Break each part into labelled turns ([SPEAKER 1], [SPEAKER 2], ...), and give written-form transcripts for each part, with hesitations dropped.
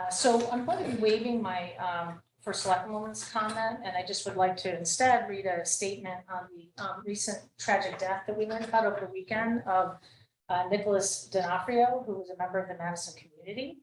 [SPEAKER 1] So I'm going to be waiving my first Selectwoman's comment, and I just would like to instead read a statement on the recent tragic death that we learned about over the weekend of Nicholas D'Onofrio, who was a member of the Madison community.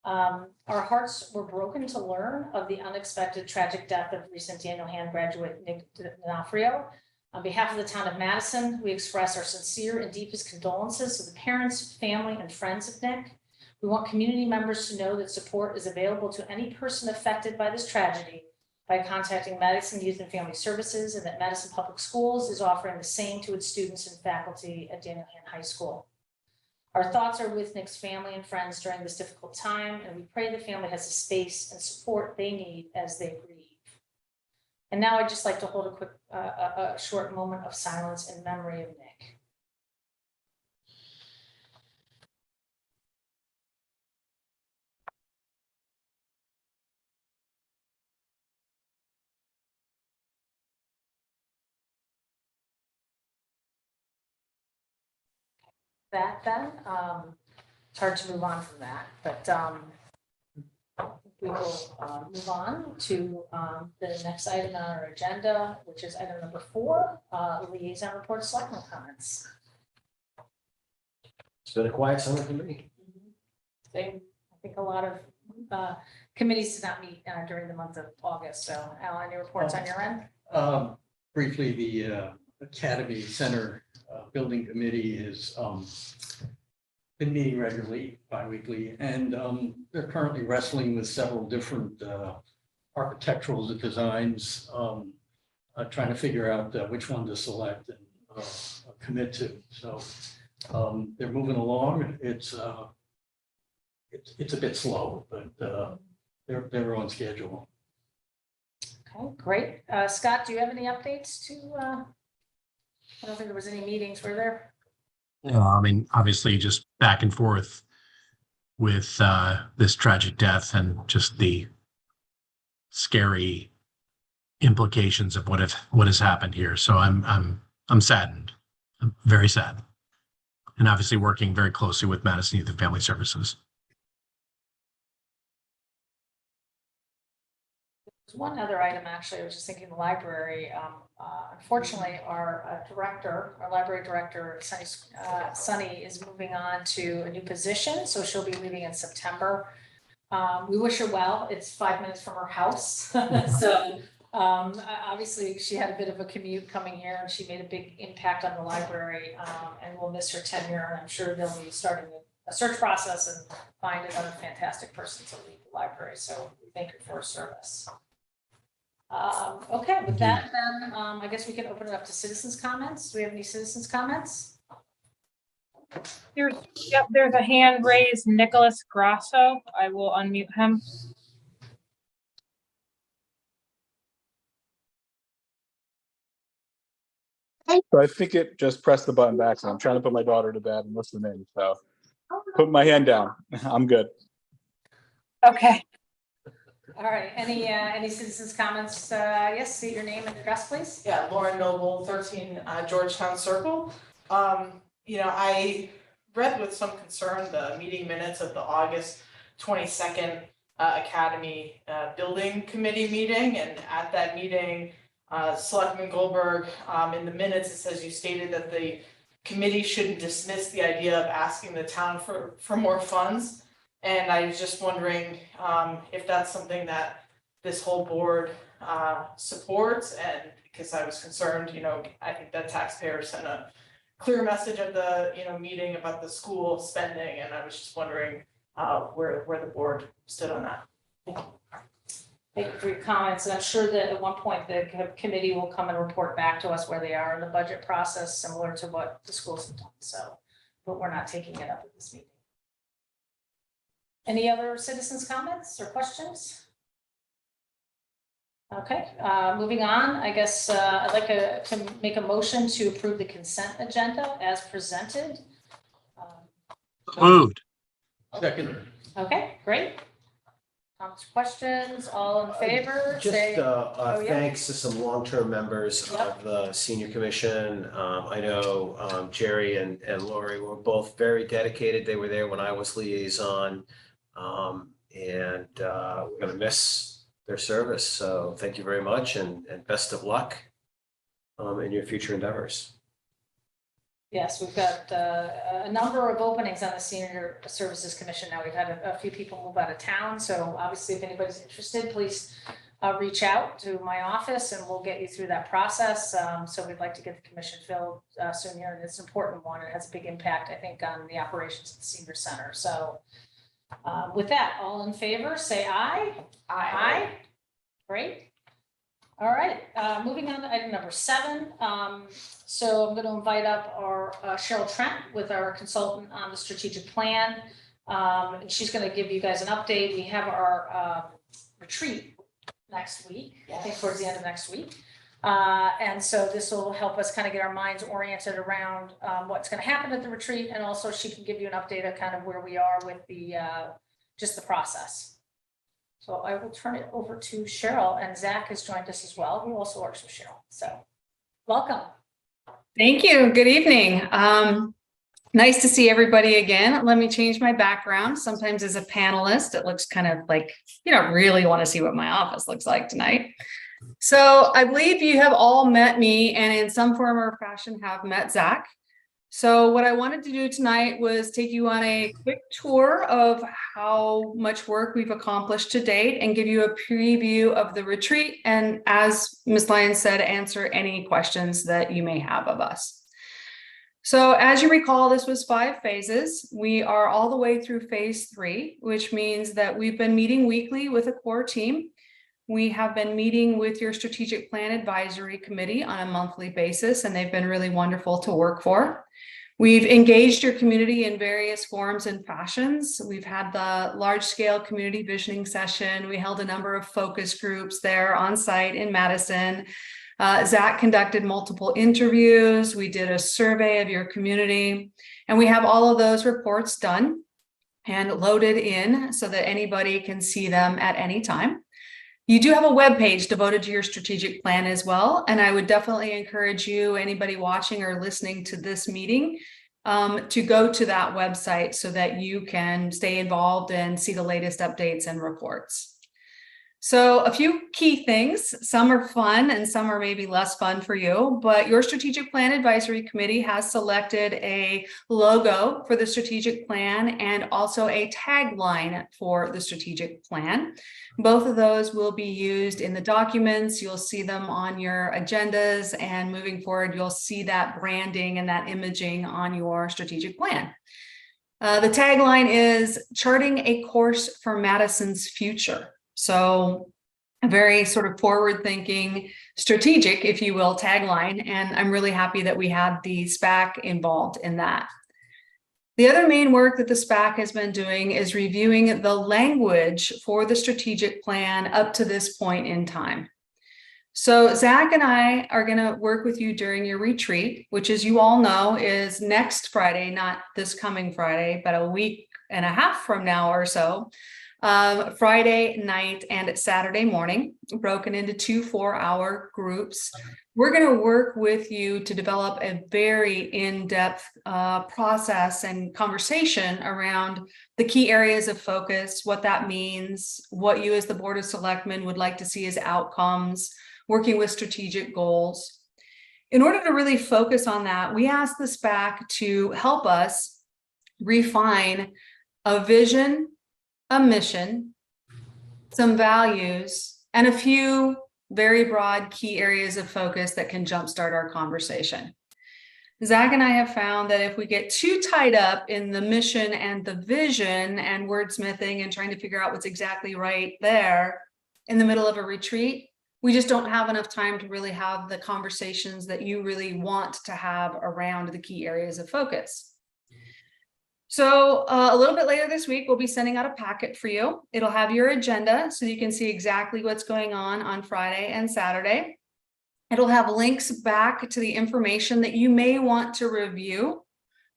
[SPEAKER 1] Our hearts were broken to learn of the unexpected tragic death of recent Daniel Hand graduate Nick D'Onofrio. On behalf of the town of Madison, we express our sincere and deepest condolences to the parents, family, and friends of Nick. We want community members to know that support is available to any person affected by this tragedy by contacting Madison Youth and Family Services, and that Madison Public Schools is offering the same to its students and faculty at Daniel Hand High School. Our thoughts are with Nick's family and friends during this difficult time, and we pray the family has the space and support they need as they grieve. And now I'd just like to hold a quick, a short moment of silence in memory of Nick. That then, it's hard to move on from that, but we will move on to the next item on our agenda, which is item number 4, liaison report, selectmen comments.
[SPEAKER 2] It's been a quiet summer for me.
[SPEAKER 1] I think a lot of committees did not meet during the month of August. So, Al, any reports on your end?
[SPEAKER 3] Briefly, the Academy Center Building Committee has been meeting regularly, bi-weekly, and they're currently wrestling with several different architectural designs, trying to figure out which one to select and commit to. So they're moving along. It's a bit slow, but they're on schedule.
[SPEAKER 1] Okay, great. Scott, do you have any updates to? I don't think there was any meetings, were there?
[SPEAKER 4] No, I mean, obviously just back and forth with this tragic death and just the scary implications of what has happened here. So I'm saddened. I'm very sad. And obviously working very closely with Madison Youth and Family Services.
[SPEAKER 1] There's one other item, actually. I was just thinking the library. Unfortunately, our library director, Sunny, is moving on to a new position, so she'll be leaving in September. We wish her well. It's 5 minutes from her house, so obviously she had a bit of a commute coming here, and she made a big impact on the library. And we'll miss her tenure, and I'm sure they'll be starting a search process and find another fantastic person to lead the library. So we thank her for her service. Okay, with that, then I guess we can open it up to citizens' comments. Do we have any citizens' comments?
[SPEAKER 5] There's a hand raised, Nicholas Grasso. I will unmute him.
[SPEAKER 6] So I think it just pressed the button back. So I'm trying to put my daughter to bed and listen in. So put my hand down. I'm good.
[SPEAKER 5] Okay.
[SPEAKER 1] All right, any citizens' comments? Yes, state your name and address, please.
[SPEAKER 7] Yeah, Lauren Noble, 13 Georgetown Circle. I read with some concern the meeting minutes of the August 22nd Academy Building Committee meeting, and at that meeting, Selectman Goldberg, in the minutes, it says you stated that the committee shouldn't dismiss the idea of asking the town for more funds. And I was just wondering if that's something that this whole board supports, and because I was concerned, I think that taxpayers sent a clear message at the meeting about the school spending, and I was just wondering where the board stood on that.
[SPEAKER 1] Thank you for your comments, and I'm sure that at one point the committee will come and report back to us where they are in the budget process, similar to what the schools have done. So, but we're not taking it up at this meeting. Any other citizens' comments or questions? Okay, moving on. I guess I'd like to make a motion to approve the consent agenda as presented.
[SPEAKER 4] Moved.
[SPEAKER 3] Second.
[SPEAKER 1] Okay, great. Comments, questions, all in favor?
[SPEAKER 2] Just
[SPEAKER 1] yeah.
[SPEAKER 2] thanks to some long-term members of the senior commission. I know Jerry and Lori were both very dedicated. They were there when I was liaison. and we're going to miss their service. So thank you very much, and best of luck in your future endeavors.
[SPEAKER 1] Yes, we've got a number of openings on the Senior Services Commission now. We've had a few people move out of town, so obviously if anybody's interested, please reach out to my office and we'll get you through that process. So we'd like to get the commission filled soon here, and it's an important one. It has a big impact, I think, on the operations of the senior center. So with that, all in favor, say aye. Aye. Great. All right, moving on to item number 7. So I'm going to invite up our Cheryl Trent with our consultant on the strategic plan. And she's going to give you guys an update. We have our retreat next week, I think towards the end of next week. And so this will help us kind of get our minds oriented around what's going to happen at the retreat. And also she can give you an update of kind of where we are with the just the process. So I will turn it over to Cheryl, and Zach has joined us as well, who also works with Cheryl. So welcome.
[SPEAKER 8] Thank you. Good evening. Nice to see everybody again. Let me change my background. Sometimes as a panelist, it looks kind of like you don't really want to see what my office looks like tonight. So I believe you have all met me and in some form or fashion have met Zach. So what I wanted to do tonight was take you on a quick tour of how much work we've accomplished to date and give you a preview of the retreat. And as Ms. Lyons said, answer any questions that you may have of us. So as you recall, this was 5 phases. We are all the way through phase 3, which means that we've been meeting weekly with a core team. We have been meeting with your strategic plan advisory committee on a monthly basis, and they've been really wonderful to work for. We've engaged your community in various forms and fashions. We've had the large-scale community visioning session. We held a number of focus groups there on site in Madison. Zach conducted multiple interviews. We did a survey of your community, and we have all of those reports done and loaded in so that anybody can see them at any time. You do have a web page devoted to your strategic plan as well, and I would definitely encourage you, anybody watching or listening to this meeting, to go to that website so that you can stay involved and see the latest updates and reports. So a few key things, some are fun and some are maybe less fun for you, but your strategic plan advisory committee has selected a logo for the strategic plan and also a tagline for the strategic plan. Both of those will be used in the documents. You'll see them on your agendas, and moving forward, you'll see that branding and that imaging on your strategic plan. The tagline is charting a course for Madison's future. So a very sort of forward-thinking, strategic, if you will, tagline, and I'm really happy that we had the SPAC involved in that. The other main work that the SPAC has been doing is reviewing the language for the strategic plan up to this point in time. So Zach and I are going to work with you during your retreat, which, as you all know, is next Friday, not this coming Friday, but a week and a half from now or so. Friday night and Saturday morning, broken into 2 4-hour groups. We're going to work with you to develop a very in-depth process and conversation around the key areas of focus, what that means, what you as the Board of Selectmen would like to see as outcomes, working with strategic goals. In order to really focus on that, we asked the SPAC to help us refine a vision, a mission, some values, and a few very broad key areas of focus that can jumpstart our conversation. Zach and I have found that if we get too tied up in the mission and the vision and wordsmithing and trying to figure out what's exactly right there in the middle of a retreat, we just don't have enough time to really have the conversations that you really want to have around the key areas of focus. So a little bit later this week, we'll be sending out a packet for you. It'll have your agenda so you can see exactly what's going on Friday and Saturday. It'll have links back to the information that you may want to review,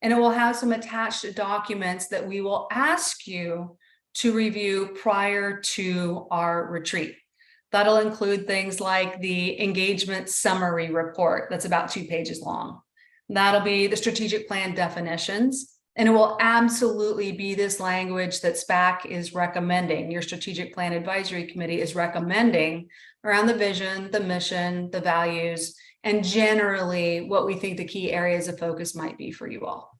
[SPEAKER 8] and it will have some attached documents that we will ask you to review prior to our retreat. That'll include things like the engagement summary report that's about 2 pages long. That'll be the strategic plan definitions. And it will absolutely be this language that SPAC is recommending, your Strategic Plan Advisory Committee is recommending around the vision, the mission, the values, and generally what we think the key areas of focus might be for you all.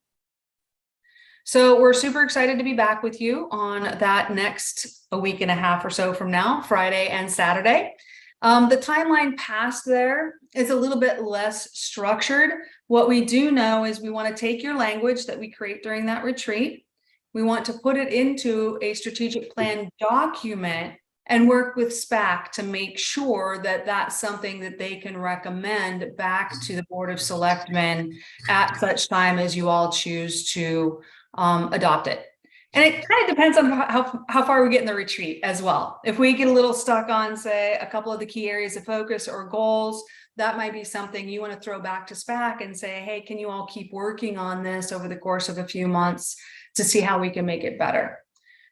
[SPEAKER 8] So we're super excited to be back with you on that next a week and a half or so from now, Friday and Saturday. The timeline past there is a little bit less structured. What we do know is we want to take your language that we create during that retreat. We want to put it into a strategic plan document and work with SPAC to make sure that that's something that they can recommend back to the Board of Selectmen at such time as you all choose to adopt it. And it kind of depends on how far we get in the retreat as well. If we get a little stuck on, say, a couple of the key areas of focus or goals, that might be something you want to throw back to SPAC and say, hey, can you all keep working on this over the course of a few months to see how we can make it better?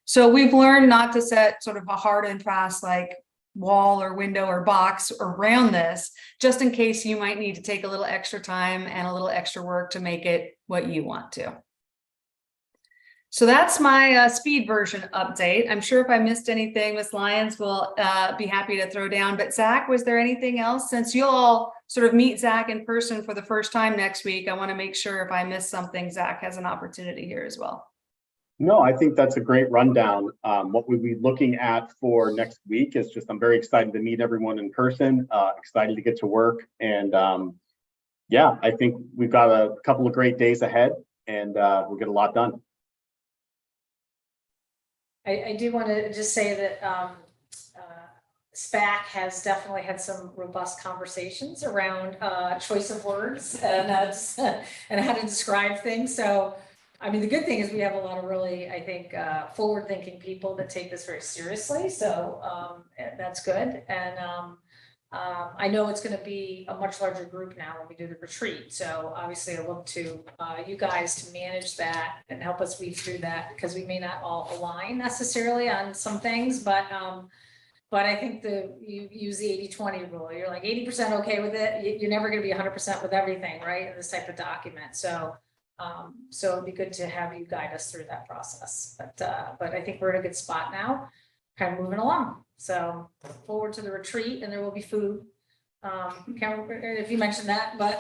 [SPEAKER 8] So we've learned not to set sort of a hard and fast like wall or window or box around this, just in case you might need to take a little extra time and a little extra work to make it what you want to. So that's my speed version update. I'm sure if I missed anything, Ms. Lyons will be happy to throw down. But Zach, was there anything else? Since you'll all sort of meet Zach in person for the first time next week, I want to make sure if I missed something, Zach has an opportunity here as well.
[SPEAKER 9] No, I think that's a great rundown. What we'll be looking at for next week is just, I'm very excited to meet everyone in person, excited to get to work. And yeah, I think we've got a couple of great days ahead and we'll get a lot done.
[SPEAKER 1] I do want to just say that SPAC has definitely had some robust conversations around choice of words and how to describe things. So, I mean, the good thing is we have a lot of really, I think, forward-thinking people that take this very seriously. So that's good. And I know it's going to be a much larger group now when we do the retreat. So obviously I look to you guys to manage that and help us weave through that, because we may not all align necessarily on some things, but I think you use the 80-20 rule. You're like 80% okay with it. You're never going to be 100% with everything, right? In this type of document. So it'd be good to have you guide us through that process. But I think we're in a good spot now, kind of moving along. So forward to the retreat, and there will be food. Can't remember if you mentioned that, but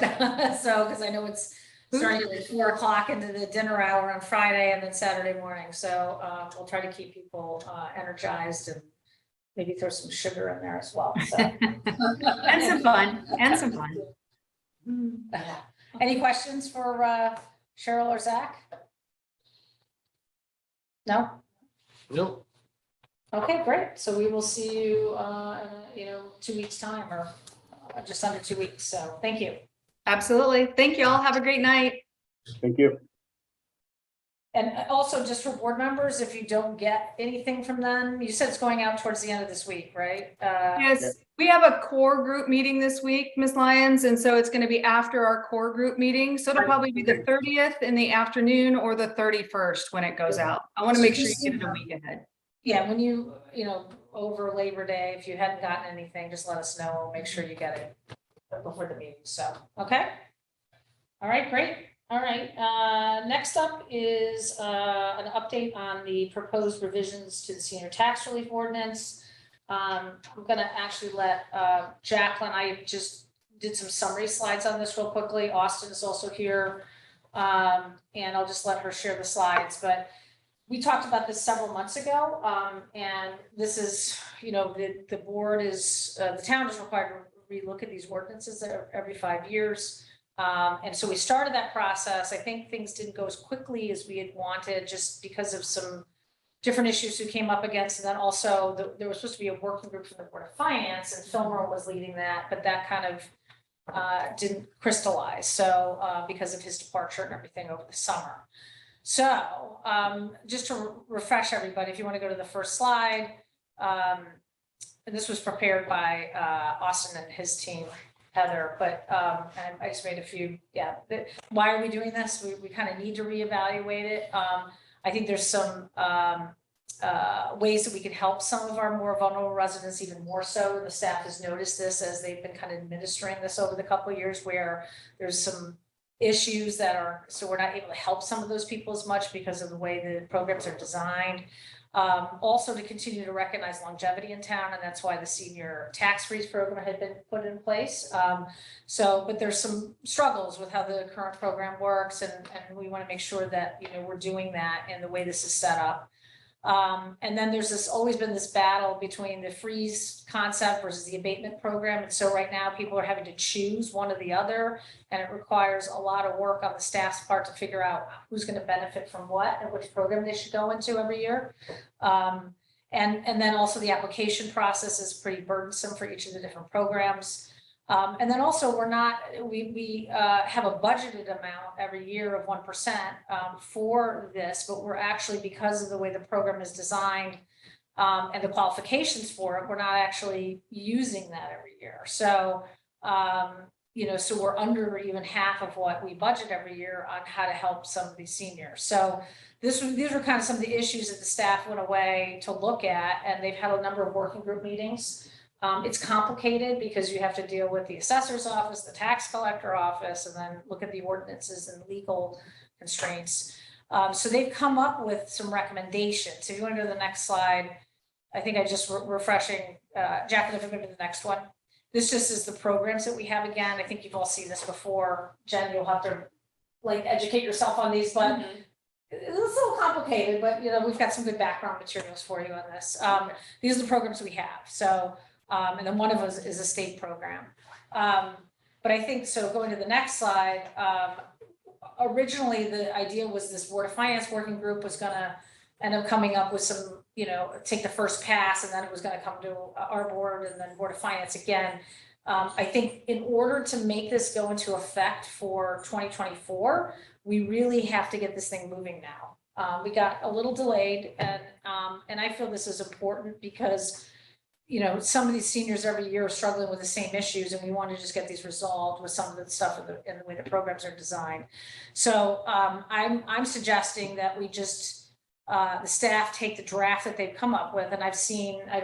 [SPEAKER 1] so because I know it's starting at 4 o'clock into the dinner hour on Friday and then Saturday morning. So we'll try to keep people energized and maybe throw some sugar in there as well. So.
[SPEAKER 8] And some fun.
[SPEAKER 1] Any questions for Cheryl or Zach? No?
[SPEAKER 2] Nope.
[SPEAKER 1] Okay, great. So we will see you, in 2 weeks' time, or just under 2 weeks. So thank you.
[SPEAKER 8] Absolutely. Thank you all. Have a great night.
[SPEAKER 9] Thank you.
[SPEAKER 1] And also just for board members, if you don't get anything from them, you said it's going out towards the end of this week, right?
[SPEAKER 8] Yes, we have a core group meeting this week, Ms. Lyons, and so it's going to be after our core group meeting. So it'll probably be the 30th in the afternoon or the 31st when it goes out. I want to make sure you get it a week ahead.
[SPEAKER 1] Yeah, when you over Labor Day, if you hadn't gotten anything, just let us know. We'll make sure you get it before the meeting. So, okay. All right, great. All right. Next up is an update on the proposed revisions to the senior tax relief ordinance. I'm going to actually let Jacqueline, I just did some summary slides on this real quickly. Austin is also here. And I'll just let her share the slides. But we talked about this several months ago, and this is, the board is, the town is required to relook at these ordinances every 5 years. And so we started that process. I think things didn't go as quickly as we had wanted, just because of some different issues we came up against. And then also there was supposed to be a working group from the Board of Finance, and Fillmore was leading that, but that kind of didn't crystallize. So because of his departure and everything over the summer. So just to refresh everybody, if you want to go to the first slide, and this was prepared by Austin and his team, Heather, but and I just made a few, why are we doing this? We kind of need to reevaluate it. I think there's some ways that we can help some of our more vulnerable residents even more so. The staff has noticed this as they've been kind of administering this over the couple of years, where there's some issues that are, so we're not able to help some of those people as much because of the way the programs are designed. Also to continue to recognize longevity in town, and that's why the senior tax freeze program had been put in place. But there's some struggles with how the current program works, and we want to make sure that, we're doing that in the way this is set up. And then there's always been this battle between the freeze concept versus the abatement program. And so right now people are having to choose one or the other, and it requires a lot of work on the staff's part to figure out who's going to benefit from what and which program they should go into every year. And then also the application process is pretty burdensome for each of the different programs. And then also we have a budgeted amount every year of 1% for this, but we're actually, because of the way the program is designed and the qualifications for it, we're not actually using that every year. So, so we're under even half of what we budget every year on how to help some of these seniors. So these were kind of some of the issues that the staff went away to look at, and they've had a number of working group meetings. It's complicated because you have to deal with the assessor's office, the tax collector office, and then look at the ordinances and legal constraints. So they've come up with some recommendations. So if you want to go to the next slide, I think I just refreshing, Jacqueline, if we go to the next one. This just is the programs that we have again. I think you've all seen this before. Jen, you'll have to educate yourself on these, but it's a little complicated, but we've got some good background materials for you on this. These are the programs we have. So and then one of us is a state program. But I think, so going to the next slide, originally the idea was this Board of Finance working group was gonna end up coming up with some, take the first pass, and then it was gonna come to our board and then Board of Finance again. I think in order to make this go into effect for 2024, we really have to get this thing moving now. We got a little delayed, and I feel this is important because some of these seniors every year are struggling with the same issues, and we want to just get these resolved with some of the stuff in the way the programs are designed. So I'm suggesting that we just, the staff take the draft that they've come up with, and I've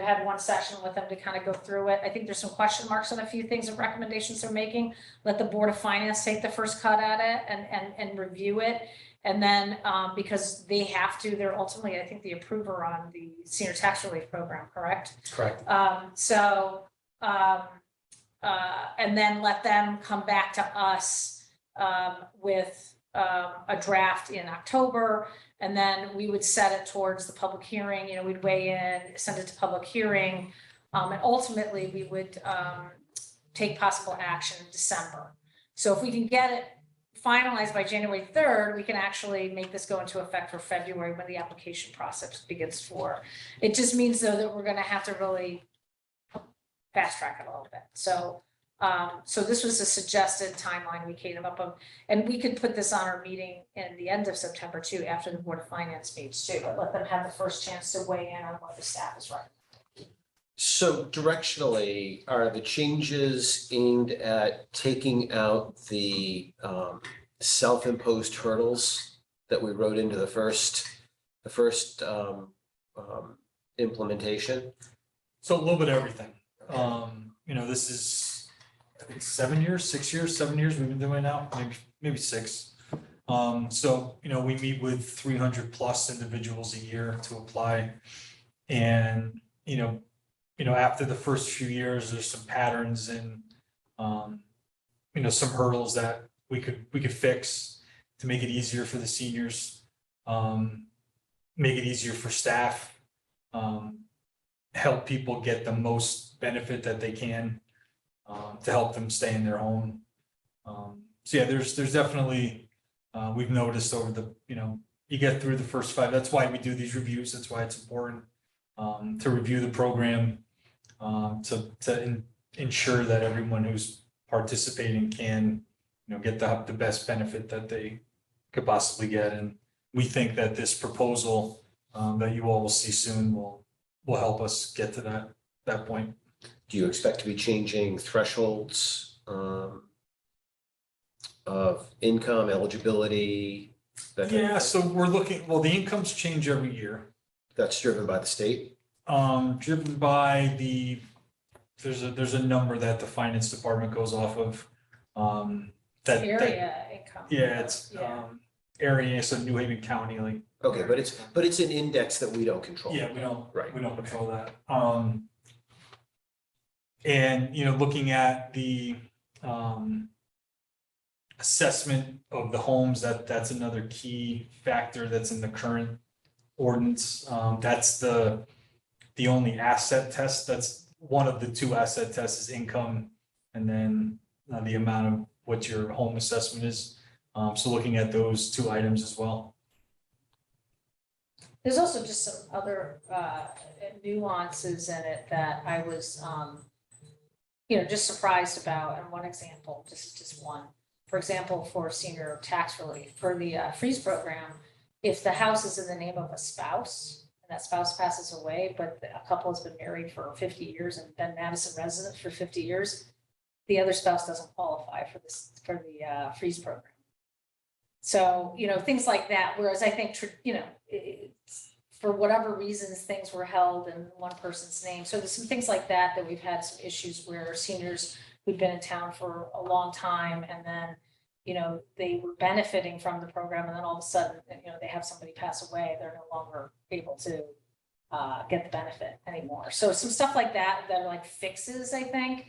[SPEAKER 1] had one session with them to kind of go through it. I think there's some question marks on a few things and recommendations they're making. Let the Board of Finance take the first cut at it and review it. And then because they have to, they're ultimately, I think, the approver on the senior tax relief program, correct?
[SPEAKER 2] Correct.
[SPEAKER 1] And then let them come back to us with a draft in October, and then we would set it towards the public hearing. We'd weigh in, send it to public hearing, and ultimately we would take possible action in December. So if we can get it finalized by January 3rd, we can actually make this go into effect for February when the application process begins for. It just means though that we're going to have to really fast track it a little bit. So, so this was a suggested timeline we came up with, and we could put this on our meeting in the end of September too, after the Board of Finance meets too, but let them have the first chance to weigh in on what the staff is recommending.
[SPEAKER 2] So directionally, are the changes aimed at taking out the self-imposed hurdles that we wrote into the first implementation?
[SPEAKER 10] So a little bit of everything. This is, I think, 7 years, 7 years we've been doing it now, maybe 6. So, we meet with 300 plus individuals a year to apply. And, after the first few years, there's some patterns and, some hurdles that we could fix to make it easier for the seniors, make it easier for staff, help people get the most benefit that they can, to help them stay in their home. So yeah, there's definitely, we've noticed over the, you get through the first 5, that's why we do these reviews. That's why it's important to review the program, to ensure that everyone who's participating can, get the best benefit that they could possibly get. And we think that this proposal that you all will see soon will help us get to that point.
[SPEAKER 2] Do you expect to be changing thresholds of income eligibility?
[SPEAKER 10] Yeah, so we're looking, well, the incomes change every year.
[SPEAKER 2] That's driven by the state?
[SPEAKER 10] Driven by there's a number that the finance department goes off of. that,
[SPEAKER 1] Area income.
[SPEAKER 10] yeah, it's,
[SPEAKER 1] Yeah.
[SPEAKER 10] area, so New Haven County, like,
[SPEAKER 2] Okay, but it's an index that we don't control.
[SPEAKER 10] yeah, we don't,
[SPEAKER 2] Right.
[SPEAKER 10] we don't control that. And, you know, looking at the, assessment of the homes, that's another key factor that's in the current ordinance. That's the only asset test. That's one of the two asset tests is income, and then the amount of what your home assessment is. So looking at those two items as well.
[SPEAKER 1] There's also just some other nuances in it that I was, just surprised about. And one example, just one. For example, for senior tax relief, for the freeze program, if the house is in the name of a spouse and that spouse passes away, but a couple has been married for 50 years and been Madison resident for 50 years, the other spouse doesn't qualify for the freeze program. So, things like that. Whereas I think, for whatever reasons, things were held in one person's name. So there's some things like that we've had some issues where seniors who'd been in town for a long time and then, they were benefiting from the program and then all of a sudden, they have somebody pass away, they're no longer able to get the benefit anymore. So some stuff like that are like fixes, I think.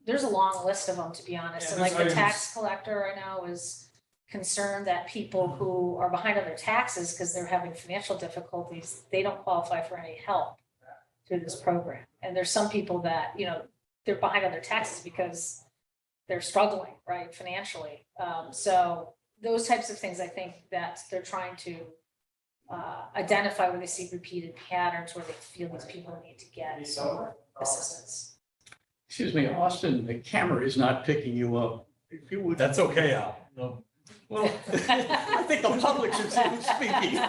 [SPEAKER 1] There's a long list of them, to be honest.
[SPEAKER 10] Yeah,
[SPEAKER 1] And like
[SPEAKER 10] there's
[SPEAKER 1] the tax collector I know is concerned that people who are behind on their taxes because they're having financial difficulties, they don't qualify for any help through this program. And there's some people that, they're behind on their taxes because they're struggling, right, financially. So those types of things, I think that they're trying to identify where they see repeated patterns where they feel these people need to get some assistance.
[SPEAKER 3] Excuse me, Austin, the camera is not picking you up. If you would.
[SPEAKER 10] That's okay, Al. No.
[SPEAKER 3] Well, I think the public should see who's speaking.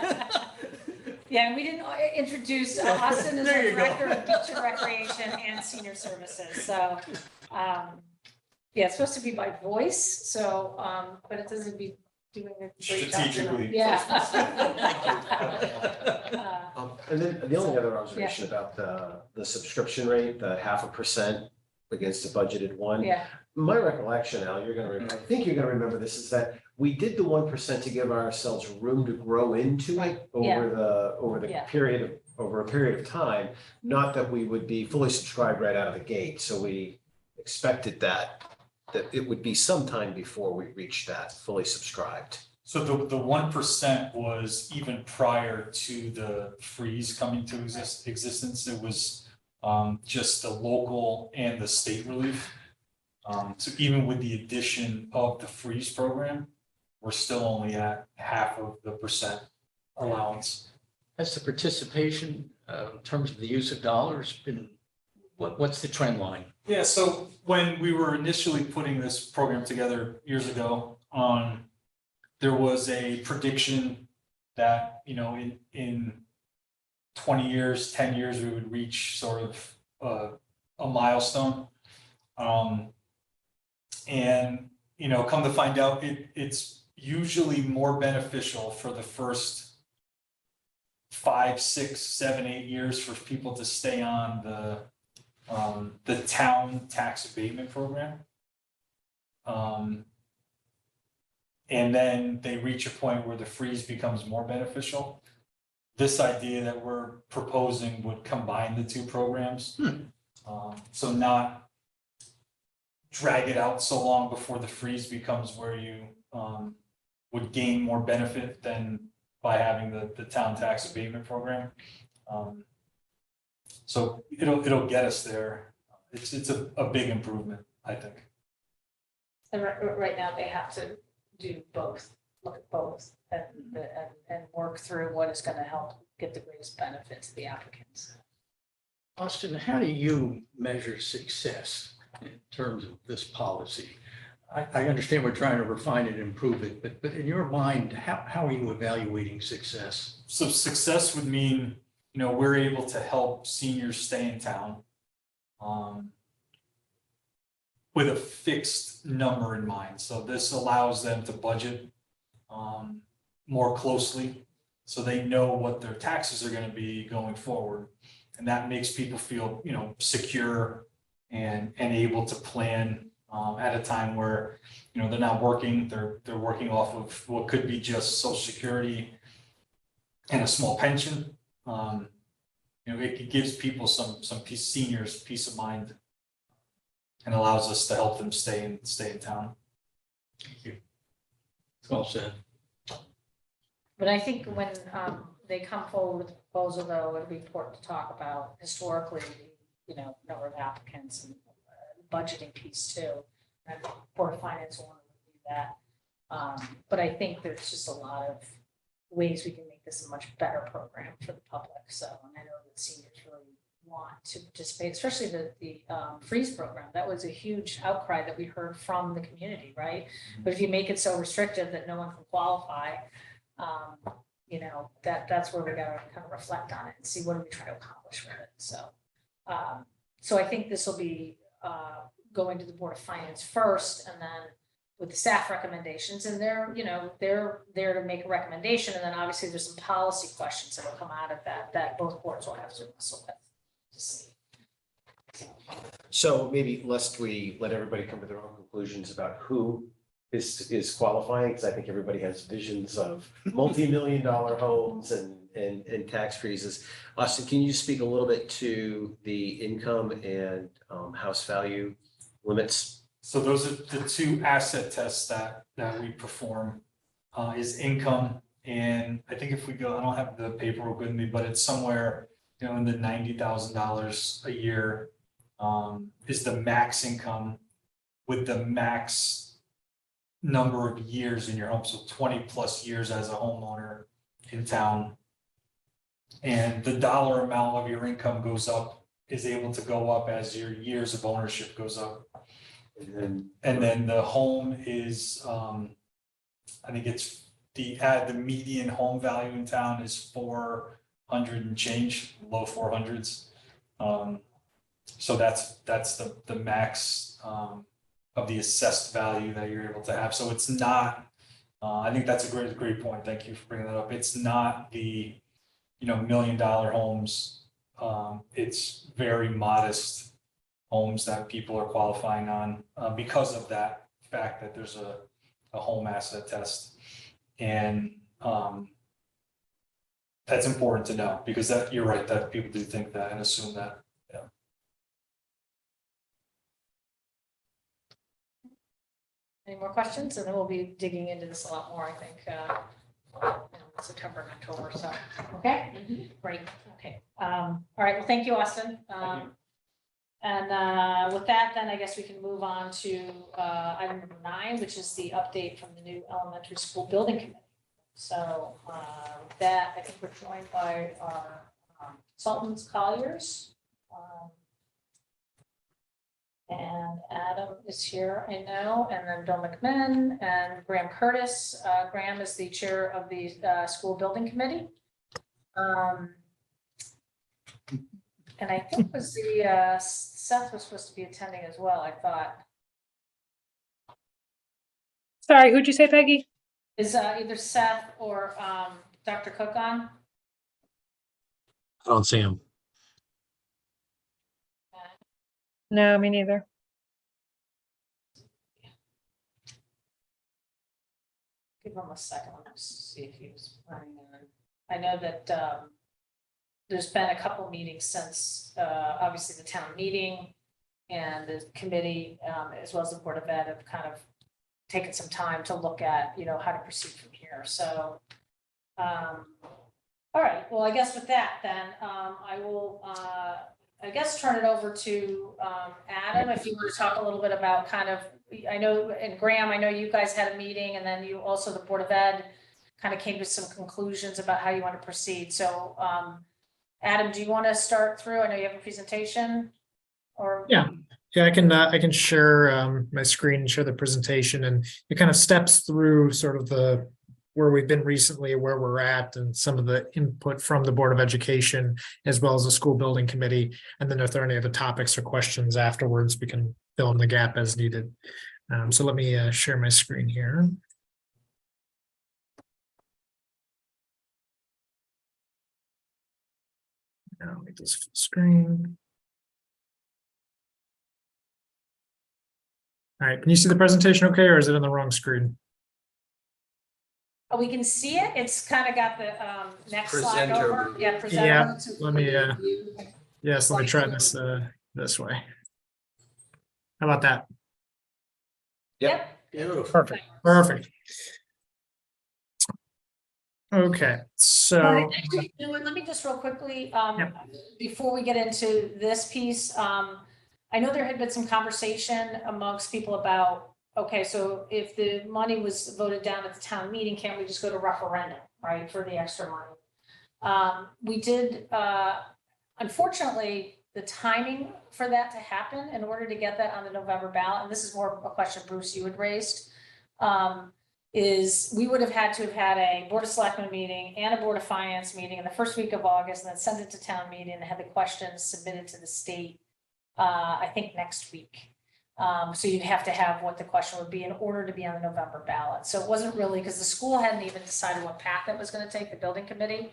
[SPEAKER 1] Yeah, and we didn't introduce Austin as
[SPEAKER 3] There
[SPEAKER 1] our
[SPEAKER 3] you go.
[SPEAKER 1] Director of Beach and Recreation and Senior Services. So, it's supposed to be by voice, so, but it doesn't be doing a great job.
[SPEAKER 10] Strategically.
[SPEAKER 1] Yeah.
[SPEAKER 2] And then the only other observation about the subscription rate, the 0.5% against a budgeted 1%.
[SPEAKER 1] Yeah,
[SPEAKER 2] My recollection, Al, I think you're gonna remember this, is that we did the 1% to give ourselves room to grow into it over a period of time. Not that we would be fully subscribed right out of the gate. So we expected that it would be some time before we reached that fully subscribed.
[SPEAKER 10] So the 1% was even prior to the freeze coming to existence. It was just the local and the state relief. So even with the addition of the freeze program, we're still only at 0.5% allowance.
[SPEAKER 3] Has the participation in terms of the use of dollars been, what's the trend line?
[SPEAKER 10] Yeah, so when we were initially putting this program together years ago, there was a prediction that, in 20 years, 10 years, we would reach sort of a milestone. And, come to find out, it's usually more beneficial for the first 5, 6, 7, 8 years for people to stay on the town tax abatement program. And then they reach a point where the freeze becomes more beneficial. This idea that we're proposing would combine the two programs. So not drag it out so long before the freeze becomes where you would gain more benefit than by having the town tax abatement program. So it'll get us there. It's a big improvement, I think.
[SPEAKER 1] and right now they have to do both, look at both and work through what is going to help get the greatest benefit to the applicants.
[SPEAKER 3] Austin, how do you measure success in terms of this policy? I understand we're trying to refine it and improve it, but in your mind, how are you evaluating success?
[SPEAKER 10] So success would mean, we're able to help seniors stay in town with a fixed number in mind. So this allows them to budget more closely so they know what their taxes are going to be going forward. And that makes people feel, secure and able to plan at a time where, you know, they're not working, they're working off of what could be just social security and a small pension. You know, it gives people some seniors peace of mind and allows us to help them stay in town.
[SPEAKER 3] Thank you. It's well said.
[SPEAKER 1] But I think when they come forward with a proposal, though, it'll be important to talk about historically, you know, number of applicants and budgeting piece too. And Board of Finance will want to review that. But I think there's just a lot of ways we can make this a much better program for the public. So, and I know that seniors really want to participate, especially the freeze program. That was a huge outcry that we heard from the community, right? But if you make it so restrictive that no one can qualify, you know, that's where we gotta kind of reflect on it and see what do we try to accomplish with it. So, so I think this will be going to the Board of Finance first, and then with the staff recommendations, and they're, you know, they're there to make a recommendation, and then obviously there's some policy questions that will come out of that both boards will have to wrestle with to see.
[SPEAKER 2] So maybe lest we let everybody come to their own conclusions about who is qualifying, because I think everybody has visions of multi-million-dollar homes and tax freezes. Austin, can you speak a little bit to the income and house value limits?
[SPEAKER 10] So those are the two asset tests that we perform, is income. And I think if we go, I don't have the paperwork with me, but it's somewhere, you know, in the $90,000 a year is the max income with the max number of years in your home. So 20 plus years as a homeowner in town. And the dollar amount of your income goes up, is able to go up as your years of ownership goes up. And then the home is, I think it's the median home value in town is 400 and change, low 400s. So that's the max of the assessed value that you're able to have. So it's not, I think that's a great point. Thank you for bringing that up. It's not the, you know, $1 million homes. It's very modest homes that people are qualifying on because of that fact that there's a home asset test. And that's important to know, because that, you're right, that people do think that and assume that. Yeah.
[SPEAKER 1] Any more questions? And then we'll be digging into this a lot more, I think, in September and October. So, okay, great. Okay. All right. Well, thank you, Austin.
[SPEAKER 2] Thank you.
[SPEAKER 1] And with that, then I guess we can move on to item number 9, which is the update from the new elementary school building committee. So with that, I think we're joined by our consultants, Colliers. And Adam is here, I know, and then Bill McMinn and Graham Curtis. Graham is the chair of the school building committee. And I think was the Seth was supposed to be attending as well, I thought.
[SPEAKER 5] Sorry, who'd you say, Peggy?
[SPEAKER 1] Is either Seth or Dr. Cook on?
[SPEAKER 4] I don't see him.
[SPEAKER 5] No, me neither.
[SPEAKER 1] Give him a second, let's see if he was running on. I know that there's been a couple meetings since obviously the town meeting and the committee, as well as the Board of Ed, have kind of taken some time to look at, you know, how to proceed from here. So, all right, well, I guess with that, then I will, I guess, turn it over to Adam, if you were to talk a little bit about kind of, I know, and Graham, I know you guys had a meeting, and then you also, the Board of Ed, kind of came to some conclusions about how you want to proceed. So, Adam, do you want to start through? I know you have a presentation, or?
[SPEAKER 11] Yeah, I can share my screen and share the presentation, and it kind of steps through sort of the where we've been recently, where we're at, and some of the input from the Board of Education, as well as the school building committee. And then if there are any other topics or questions afterwards, we can fill in the gap as needed. So let me share my screen here. Now make this full screen. All right, can you see the presentation okay, or is it on the wrong screen?
[SPEAKER 1] Oh, we can see it. It's kind of got the next slide
[SPEAKER 2] Presenter.
[SPEAKER 1] over. Yeah, presenter.
[SPEAKER 11] Yeah, let me, yes, let me try this, this way. How about that?
[SPEAKER 1] Yep.
[SPEAKER 11] Perfect, perfect. Okay, so,
[SPEAKER 1] Actually, you know what, let me just real quickly,
[SPEAKER 11] Yep.
[SPEAKER 1] before we get into this piece, I know there had been some conversation amongst people about, okay, so if the money was voted down at the town meeting, can't we just go to referendum, right, for the extra money? We did, unfortunately, the timing for that to happen, in order to get that on the November ballot, and this is more of a question, Bruce, you had raised, is we would have had to have had a Board of Selectmen meeting and a Board of Finance meeting in the first week of August, and then send it to town meeting and have the questions submitted to the state, I think next week. So you'd have to have what the question would be in order to be on the November ballot. So it wasn't really, because the school hadn't even decided what path it was going to take, the building committee.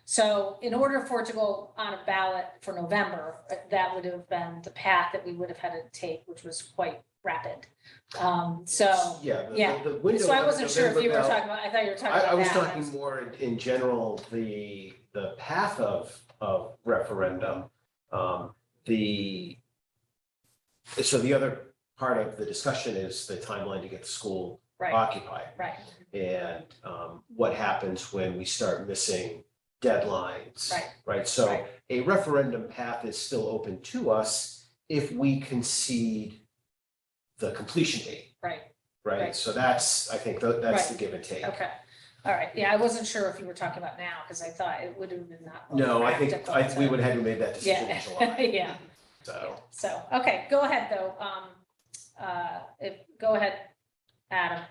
[SPEAKER 1] So in order for it to go on a ballot for November, that would have been the path that we would have had to take, which was quite rapid. So,
[SPEAKER 2] Yeah.
[SPEAKER 1] yeah.
[SPEAKER 2] The window
[SPEAKER 1] so I
[SPEAKER 2] of
[SPEAKER 1] wasn't sure if you were
[SPEAKER 2] November
[SPEAKER 1] talking about, I thought you were talking
[SPEAKER 2] I
[SPEAKER 1] about
[SPEAKER 2] was
[SPEAKER 1] that.
[SPEAKER 2] talking more in general, the path of referendum. So the other part of the discussion is the timeline to get the school
[SPEAKER 1] Right,
[SPEAKER 2] occupied.
[SPEAKER 1] right,
[SPEAKER 2] And what happens when we start missing deadlines.
[SPEAKER 1] Right.
[SPEAKER 2] Right, so
[SPEAKER 1] Right.
[SPEAKER 2] a referendum path is still open to us if we concede the completion date,
[SPEAKER 1] right.
[SPEAKER 2] right?
[SPEAKER 1] Right.
[SPEAKER 2] So that's, I think, that's
[SPEAKER 1] Right.
[SPEAKER 2] the give and take.
[SPEAKER 1] Okay. All right. Yeah, I wasn't sure if you were talking about now, because I thought it would have been not.
[SPEAKER 2] No, I think
[SPEAKER 1] practical
[SPEAKER 2] we
[SPEAKER 1] to-
[SPEAKER 2] would have had to make that decision in
[SPEAKER 1] Yeah,
[SPEAKER 2] July.
[SPEAKER 1] yeah.
[SPEAKER 2] So,
[SPEAKER 1] So, okay, go ahead though. Go ahead, Adam.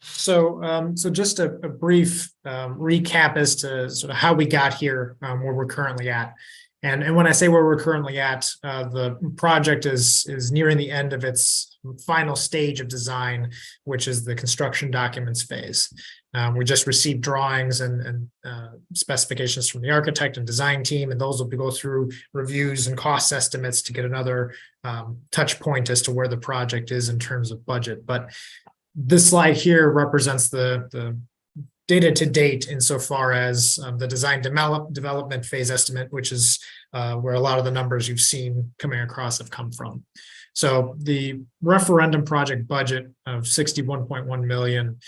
[SPEAKER 11] so, so just a brief recap as to sort of how we got here, where we're currently at. And when I say where we're currently at, the project is nearing the end of its final stage of design, which is the construction documents phase. We just received drawings and specifications from the architect and design team, and those will go through reviews and cost estimates to get another touch point as to where the project is in terms of budget. But this slide here represents the data to date insofar as the design development phase estimate, which is where a lot of the numbers you've seen coming across have come from. So the referendum project budget of 61.1 million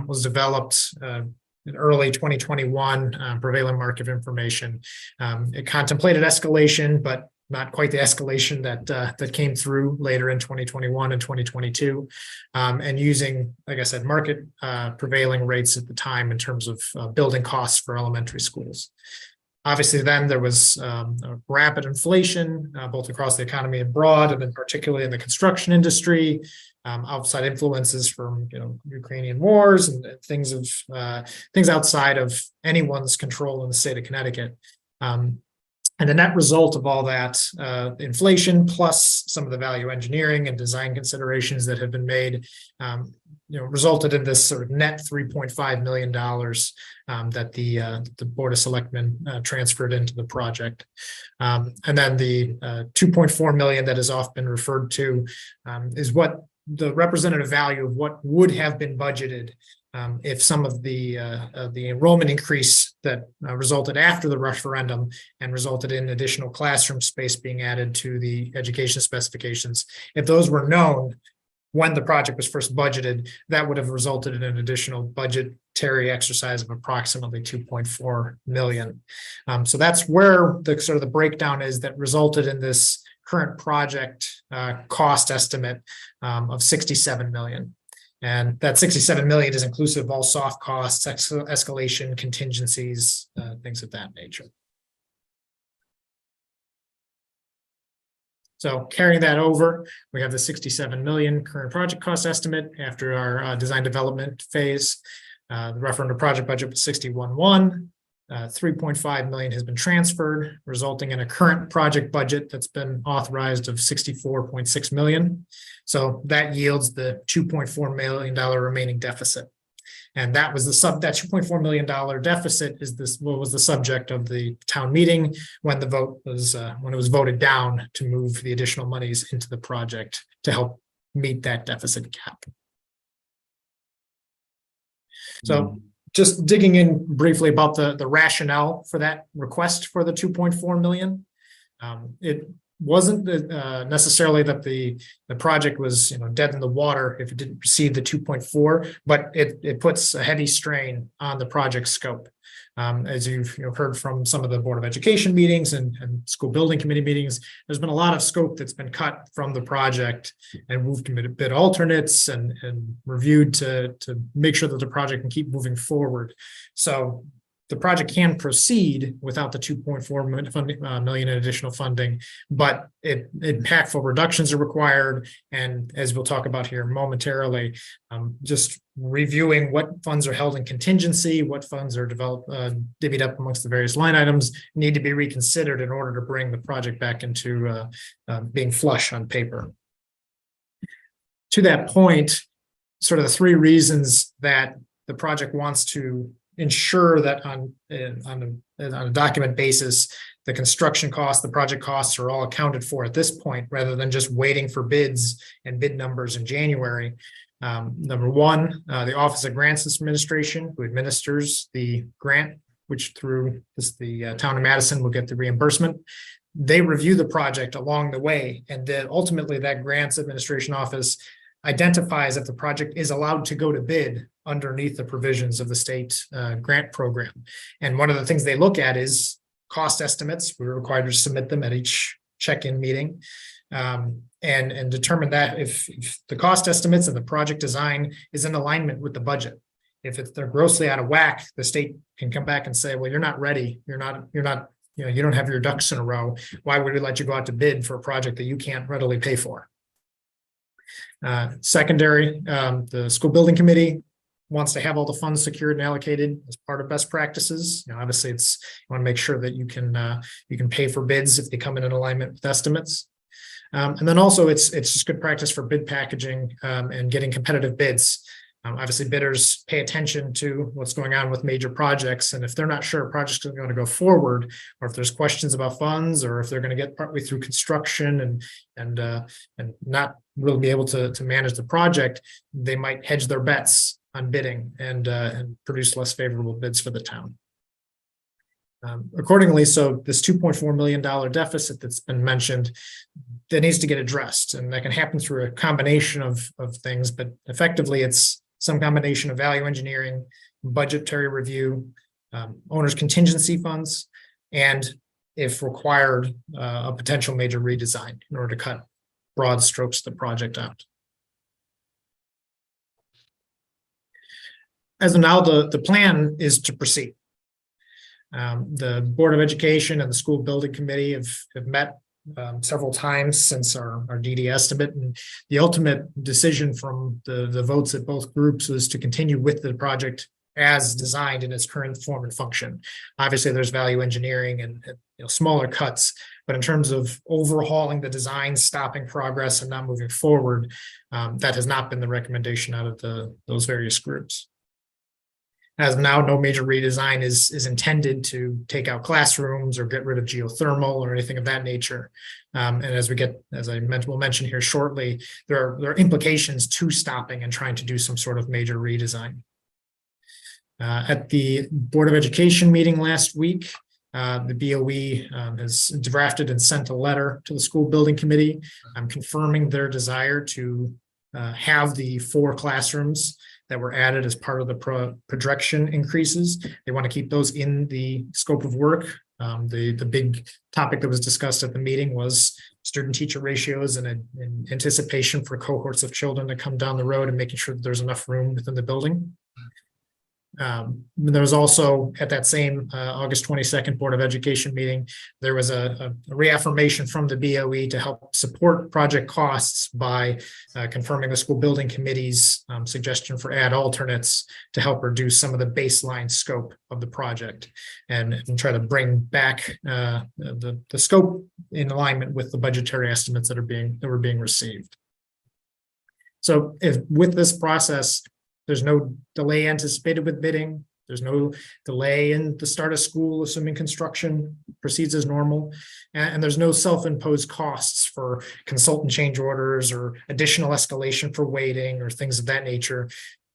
[SPEAKER 11] was developed in early 2021, prevailing market information. It contemplated escalation, but not quite the escalation that came through later in 2021 and 2022, and using, like I said, market prevailing rates at the time in terms of building costs for elementary schools. Obviously, then there was rapid inflation, both across the economy and abroad, and then particularly in the construction industry, outside influences from Ukrainian wars and things outside of anyone's control in the state of Connecticut. And the net result of all that inflation, plus some of the value engineering and design considerations that have been made, resulted in this sort of net $3.5 million that the Board of Selectmen transferred into the project. And then the 2.4 million that has often been referred to is what the representative value of what would have been budgeted if some of the enrollment increase that resulted after the referendum and resulted in additional classroom space being added to the education specifications, if those were known when the project was first budgeted, that would have resulted in an additional budgetary exercise of approximately 2.4 million. So that's where the sort of the breakdown is that resulted in this current project cost estimate of 67 million. And that 67 million is inclusive of all soft costs, escalation, contingencies, things of that nature. So carrying that over, we have the 67 million current project cost estimate after our design development phase. The referendum project budget was 61.1. 3.5 million has been transferred, resulting in a current project budget that's been authorized of 64.6 million. So that yields the $2.4 million remaining deficit. And that was that $2.4 million deficit what was the subject of the town meeting when the vote was when it was voted down to move the additional monies into the project to help meet that deficit cap. So just digging in briefly about the rationale for that request for the 2.4 million. It wasn't necessarily that the project was dead in the water if it didn't receive the 2.4, but it puts a heavy strain on the project scope. As you've heard from some of the Board of Education meetings and school building committee meetings, there's been a lot of scope that's been cut from the project and moved to bid alternates and reviewed to make sure that the project can keep moving forward. So the project can proceed without the 2.4 million in additional funding, but impactful reductions are required. And as we'll talk about here momentarily, just reviewing what funds are held in contingency, what funds are divvied up amongst the various line items need to be reconsidered in order to bring the project back into being flush on paper. To that point, sort of the three reasons that the project wants to ensure that on a document basis, the construction costs, the project costs are all accounted for at this point, rather than just waiting for bids and bid numbers in January. Number one, the Office of Grants Administration, who administers the grant, which through the town of Madison will get the reimbursement. They review the project along the way, and then ultimately that grants administration office identifies if the project is allowed to go to bid underneath the provisions of the state grant program. And one of the things they look at is cost estimates. We're required to submit them at each check-in meeting and determine that if the cost estimates and the project design is in alignment with the budget. If they're grossly out of whack, the state can come back and say, well, you're not ready. You don't have your ducks in a row. Why would we let you go out to bid for a project that you can't readily pay for? Secondary, the school building committee wants to have all the funds secured and allocated as part of best practices. Obviously, you want to make sure that you can pay for bids if they come in alignment with estimates. And then also, it's just good practice for bid packaging and getting competitive bids. Obviously, bidders pay attention to what's going on with major projects, and if they're not sure a project's going to go forward, or if there's questions about funds, or if they're going to get partway through construction and not really be able to manage the project, they might hedge their bets on bidding and produce less favorable bids for the town. Accordingly, so this $2.4 million deficit that's been mentioned, that needs to get addressed, and that can happen through a combination of things, but effectively it's some combination of value engineering, budgetary review, owner's contingency funds, and if required, a potential major redesign in order to cut broad strokes of the project out. As of now, the plan is to proceed. The Board of Education and the School Building Committee have met several times since our DD estimate, and the ultimate decision from the votes at both groups was to continue with the project as designed in its current form and function. Obviously, there's value engineering and smaller cuts, but in terms of overhauling the design, stopping progress, and not moving forward, that has not been the recommendation out of those various groups. As of now, no major redesign is intended to take out classrooms or get rid of geothermal or anything of that nature. And as I will mention here shortly, there are implications to stopping and trying to do some sort of major redesign. At the Board of Education meeting last week, the BOE has drafted and sent a letter to the School Building Committee confirming their desire to have the 4 classrooms that were added as part of the projection increases. They want to keep those in the scope of work. The big topic that was discussed at the meeting was student-teacher ratios and in anticipation for cohorts of children to come down the road and making sure that there's enough room within the building. There was also at that same August 22nd Board of Education meeting, there was a reaffirmation from the BOE to help support project costs by confirming the School Building Committee's suggestion for add alternates to help reduce some of the baseline scope of the project and try to bring back the scope in alignment with the budgetary estimates that were being received. So with this process, there's no delay anticipated with bidding. There's no delay in the start of school, assuming construction proceeds as normal. And there's no self-imposed costs for consultant change orders or additional escalation for waiting or things of that nature.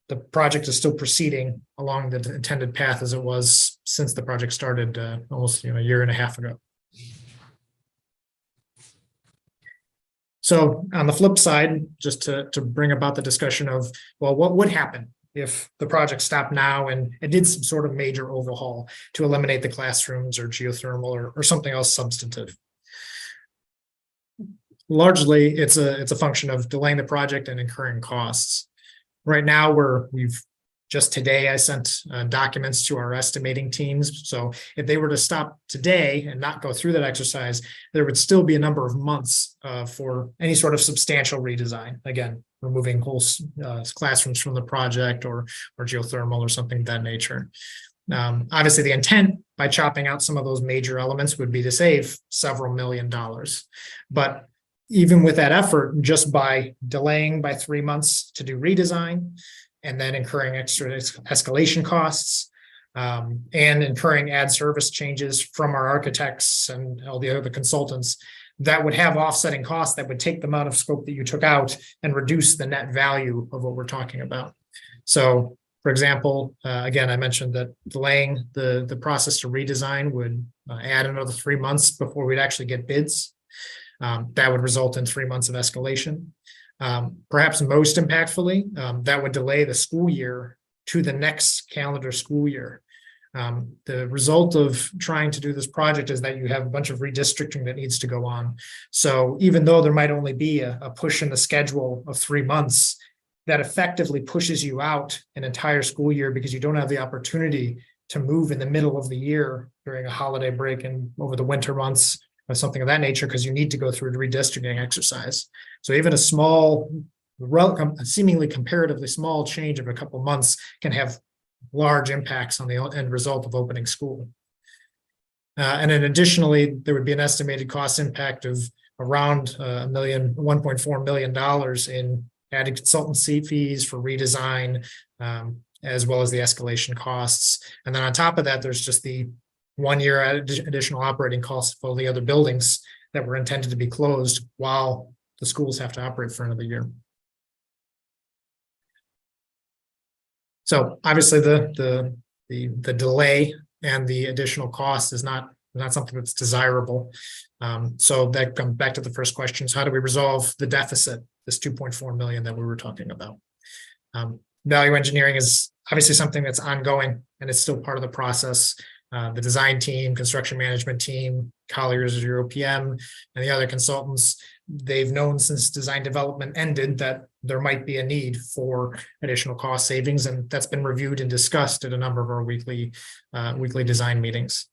[SPEAKER 11] The project is still proceeding along the intended path as it was since the project started almost a year and a half ago. So on the flip side, just to bring about the discussion of, well, what would happen if the project stopped now and it did some sort of major overhaul to eliminate the classrooms or geothermal or something else substantive? Largely, it's a function of delaying the project and incurring costs. Right now, we've just today, I sent documents to our estimating teams. So if they were to stop today and not go through that exercise, there would still be a number of months for any sort of substantial redesign. Again, removing whole classrooms from the project or geothermal or something of that nature. Obviously, the intent by chopping out some of those major elements would be to save several $1 million. But even with that effort, just by delaying by 3 months to do redesign, and then incurring extra escalation costs, and incurring ad service changes from our architects and all the other consultants, that would have offsetting costs that would take the amount of scope that you took out and reduce the net value of what we're talking about. So, for example, again, I mentioned that delaying the process to redesign would add another 3 months before we'd actually get bids. That would result in 3 months of escalation. Perhaps most impactfully, that would delay the school year to the next calendar school year. The result of trying to do this project is that you have a bunch of redistricting that needs to go on. So even though there might only be a push in the schedule of 3 months, that effectively pushes you out an entire school year because you don't have the opportunity to move in the middle of the year during a holiday break and over the winter months or something of that nature, because you need to go through a redistricting exercise. So even a small, seemingly comparatively small change of a couple of months can have large impacts on the end result of opening school. And then additionally, there would be an estimated cost impact of around $1.4 million in added consultancy fees for redesign, as well as the escalation costs. And then on top of that, there's just the 1 year additional operating costs for the other buildings that were intended to be closed while the schools have to operate for another year. So obviously the delay and the additional cost is not something that's desirable. So that comes back to the first question: is how do we resolve the deficit, this 2.4 million that we were talking about? Value engineering is obviously something that's ongoing and it's still part of the process. The design team, construction management team, Colliers, your OPM, and the other consultants, they've known since design development ended that there might be a need for additional cost savings, and that's been reviewed and discussed at a number of our weekly design meetings.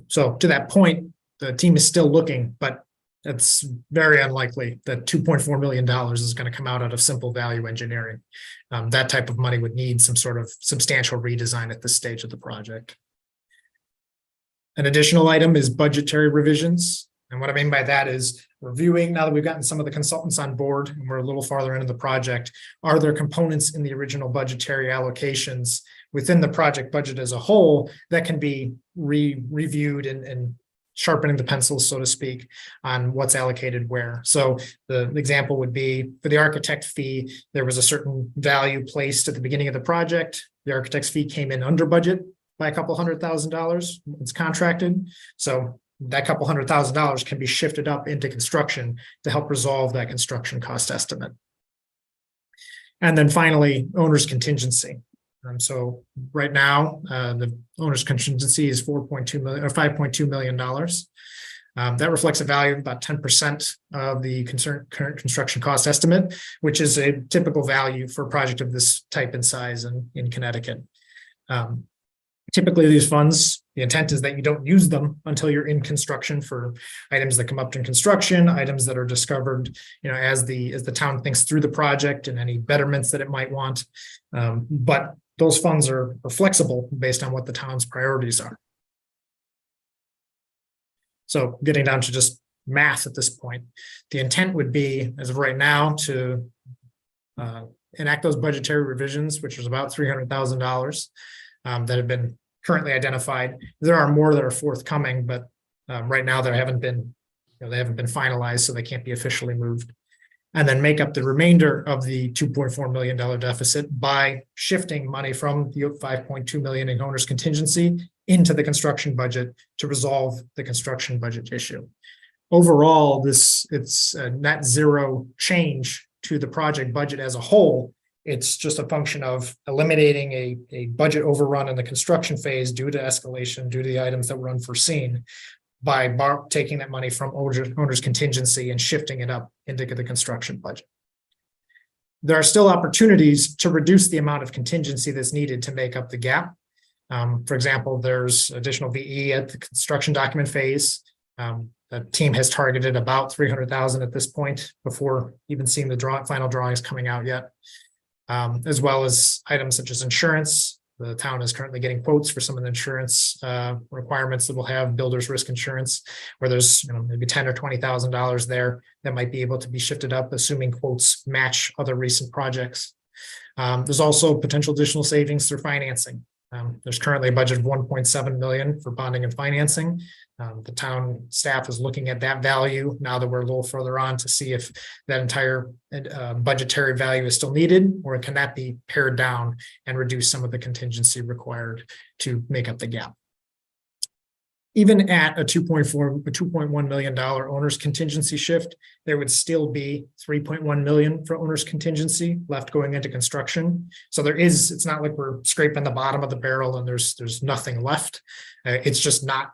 [SPEAKER 11] So to that point, the team is still looking, but it's very unlikely that $2.4 million is going to come out of simple value engineering. That type of money would need some sort of substantial redesign at this stage of the project. An additional item is budgetary revisions. And what I mean by that is reviewing, now that we've gotten some of the consultants on board and we're a little farther into the project, are there components in the original budgetary allocations within the project budget as a whole that can be reviewed and sharpening the pencils, so to speak, on what's allocated where. So the example would be for the architect fee, there was a certain value placed at the beginning of the project. The architect's fee came in under budget by a couple $100,000. It's contracted. So that couple $100,000 can be shifted up into construction to help resolve that construction cost estimate. And then finally, owner's contingency. So right now, the owner's contingency is 4.2 million or $5.2 million. That reflects a value of about 10% of the current construction cost estimate, which is a typical value for a project of this type and size in Connecticut. Typically, these funds, the intent is that you don't use them until you're in construction for items that come up in construction, items that are discovered, as the town thinks through the project and any betterments that it might want. But those funds are flexible based on what the town's priorities are. So getting down to just math at this point, the intent would be, as of right now, to enact those budgetary revisions, which is about $300,000 that have been currently identified. There are more that are forthcoming, but right now they haven't been finalized, so they can't be officially moved. And then make up the remainder of the $2.4 million deficit by shifting money from the $5.2 million in owner's contingency into the construction budget to resolve the construction budget issue. Overall, it's a net zero change to the project budget as a whole. It's just a function of eliminating a budget overrun in the construction phase due to escalation, due to the items that were unforeseen, by taking that money from owner's contingency and shifting it up into the construction budget. There are still opportunities to reduce the amount of contingency that's needed to make up the gap. For example, there's additional VE at the construction document phase. The team has targeted about 300,000 at this point before even seeing the final drawings coming out yet, as well as items such as insurance. The town is currently getting quotes for some of the insurance requirements that will have builder's risk insurance, where there's maybe $10,000 or $20,000 there that might be able to be shifted up, assuming quotes match other recent projects. There's also potential additional savings through financing. There's currently a budget of 1.7 million for bonding and financing. The town staff is looking at that value now that we're a little further on to see if that entire budgetary value is still needed, or can that be pared down and reduce some of the contingency required to make up the gap. Even at a $2.1 million owner's contingency shift, there would still be 3.1 million for owner's contingency left going into construction. So it's not like we're scraping the bottom of the barrel and there's nothing left. It's just not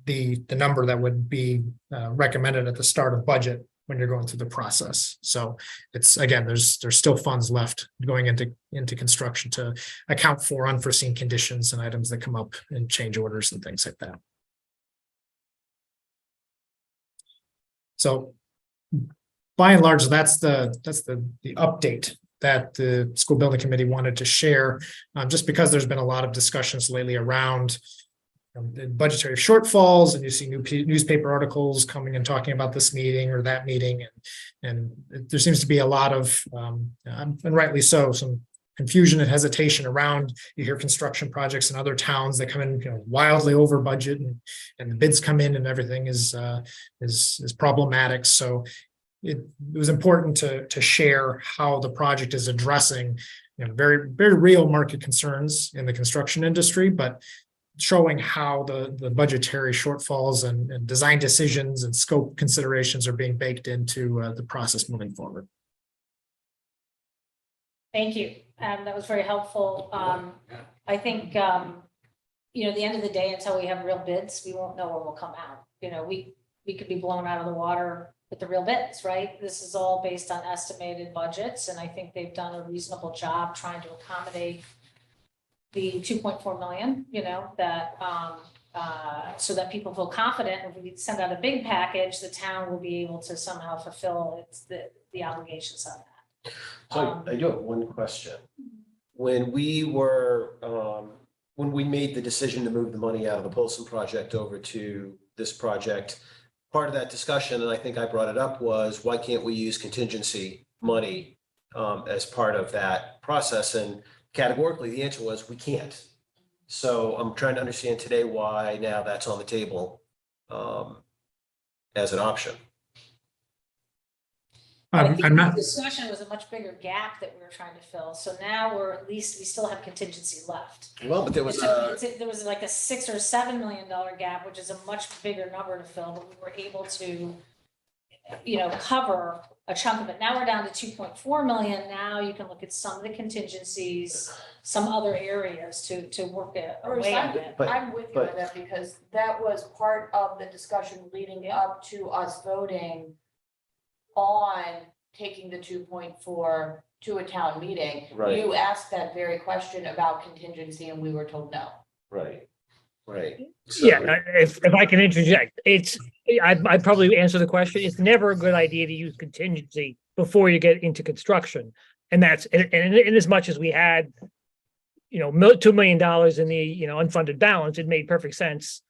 [SPEAKER 11] the number that would be recommended at the start of budget when you're going through the process. So it's, again, there's still funds left going into construction to account for unforeseen conditions and items that come up in change orders and things like that. So by and large, that's the update that the school building committee wanted to share, just because there's been a lot of discussions lately around the budgetary shortfalls, and you see newspaper articles coming and talking about this meeting or that meeting, and there seems to be a lot of, and rightly so, some confusion and hesitation around. You hear construction projects in other towns that come in wildly over budget, and the bids come in and everything is problematic. So it was important to share how the project is addressing very, very real market concerns in the construction industry, but showing how the budgetary shortfalls and design decisions and scope considerations are being baked into the process moving forward.
[SPEAKER 1] Thank you. That was very helpful. I think, at the end of the day, until we have real bids, we won't know where we'll come out. We could be blown out of the water with the real bids, right? This is all based on estimated budgets, and I think they've done a reasonable job trying to accommodate the 2.4 million, that so that people feel confident if we send out a big package, the town will be able to somehow fulfill the obligations on that.
[SPEAKER 2] So I do have one question. When we made the decision to move the money out of the Polson project over to this project, part of that discussion, and I think I brought it up, was why can't we use contingency money as part of that process? And categorically, the answer was we can't. So I'm trying to understand today why now that's on the table as an option.
[SPEAKER 1] I think
[SPEAKER 11] I'm not.
[SPEAKER 1] the discussion was a much bigger gap that we were trying to fill. So now we still have contingency left.
[SPEAKER 2] Well, but there was
[SPEAKER 1] there was like a $6 or $7 million gap, which is a much bigger number to fill, but we were able to, cover a chunk of it. Now we're down to 2.4 million. Now you can look at some of the contingencies, some other areas to work away on it.
[SPEAKER 12] I'm with you on that, because that was part of the discussion leading up to us voting on taking the 2.4 to a town meeting.
[SPEAKER 2] Right.
[SPEAKER 12] You asked that very question about contingency and we were told no.
[SPEAKER 2] Right. So,
[SPEAKER 13] Yeah, if I can interject, I'd probably answer the question. It's never a good idea to use contingency before you get into construction. And that's, and in as much as we had, $2 million in the, unfunded balance, it made perfect sense,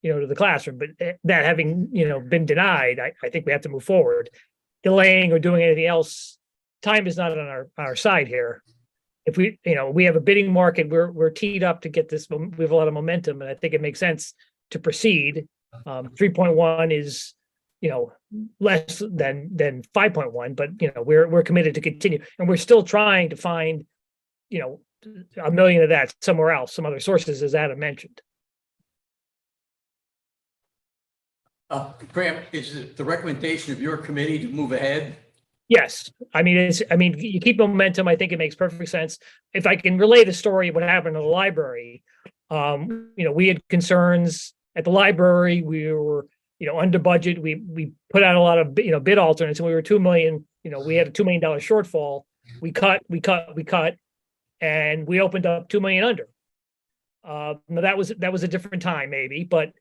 [SPEAKER 13] to the classroom. But that having, been denied, I think we have to move forward. Delaying or doing anything else time is not on our side here. If we, we have a bidding market, we're teed up to get this, we have a lot of momentum, and I think it makes sense to proceed. 3.1 is, less than 5.1, but we're committed to continue, and we're still trying to find, $1 million of that somewhere else, some other sources, as Adam mentioned.
[SPEAKER 3] Graham, is it the recommendation of your committee to move ahead?
[SPEAKER 13] Yes, you keep momentum. I think it makes perfect sense. If I can relay the story of what happened in the library, we had concerns at the library. We were, under budget. We put out a lot of, bid alternates, and we were 2 million. We had a $2 million shortfall. We cut, and we opened up 2 million under. Now that was a different time, maybe, but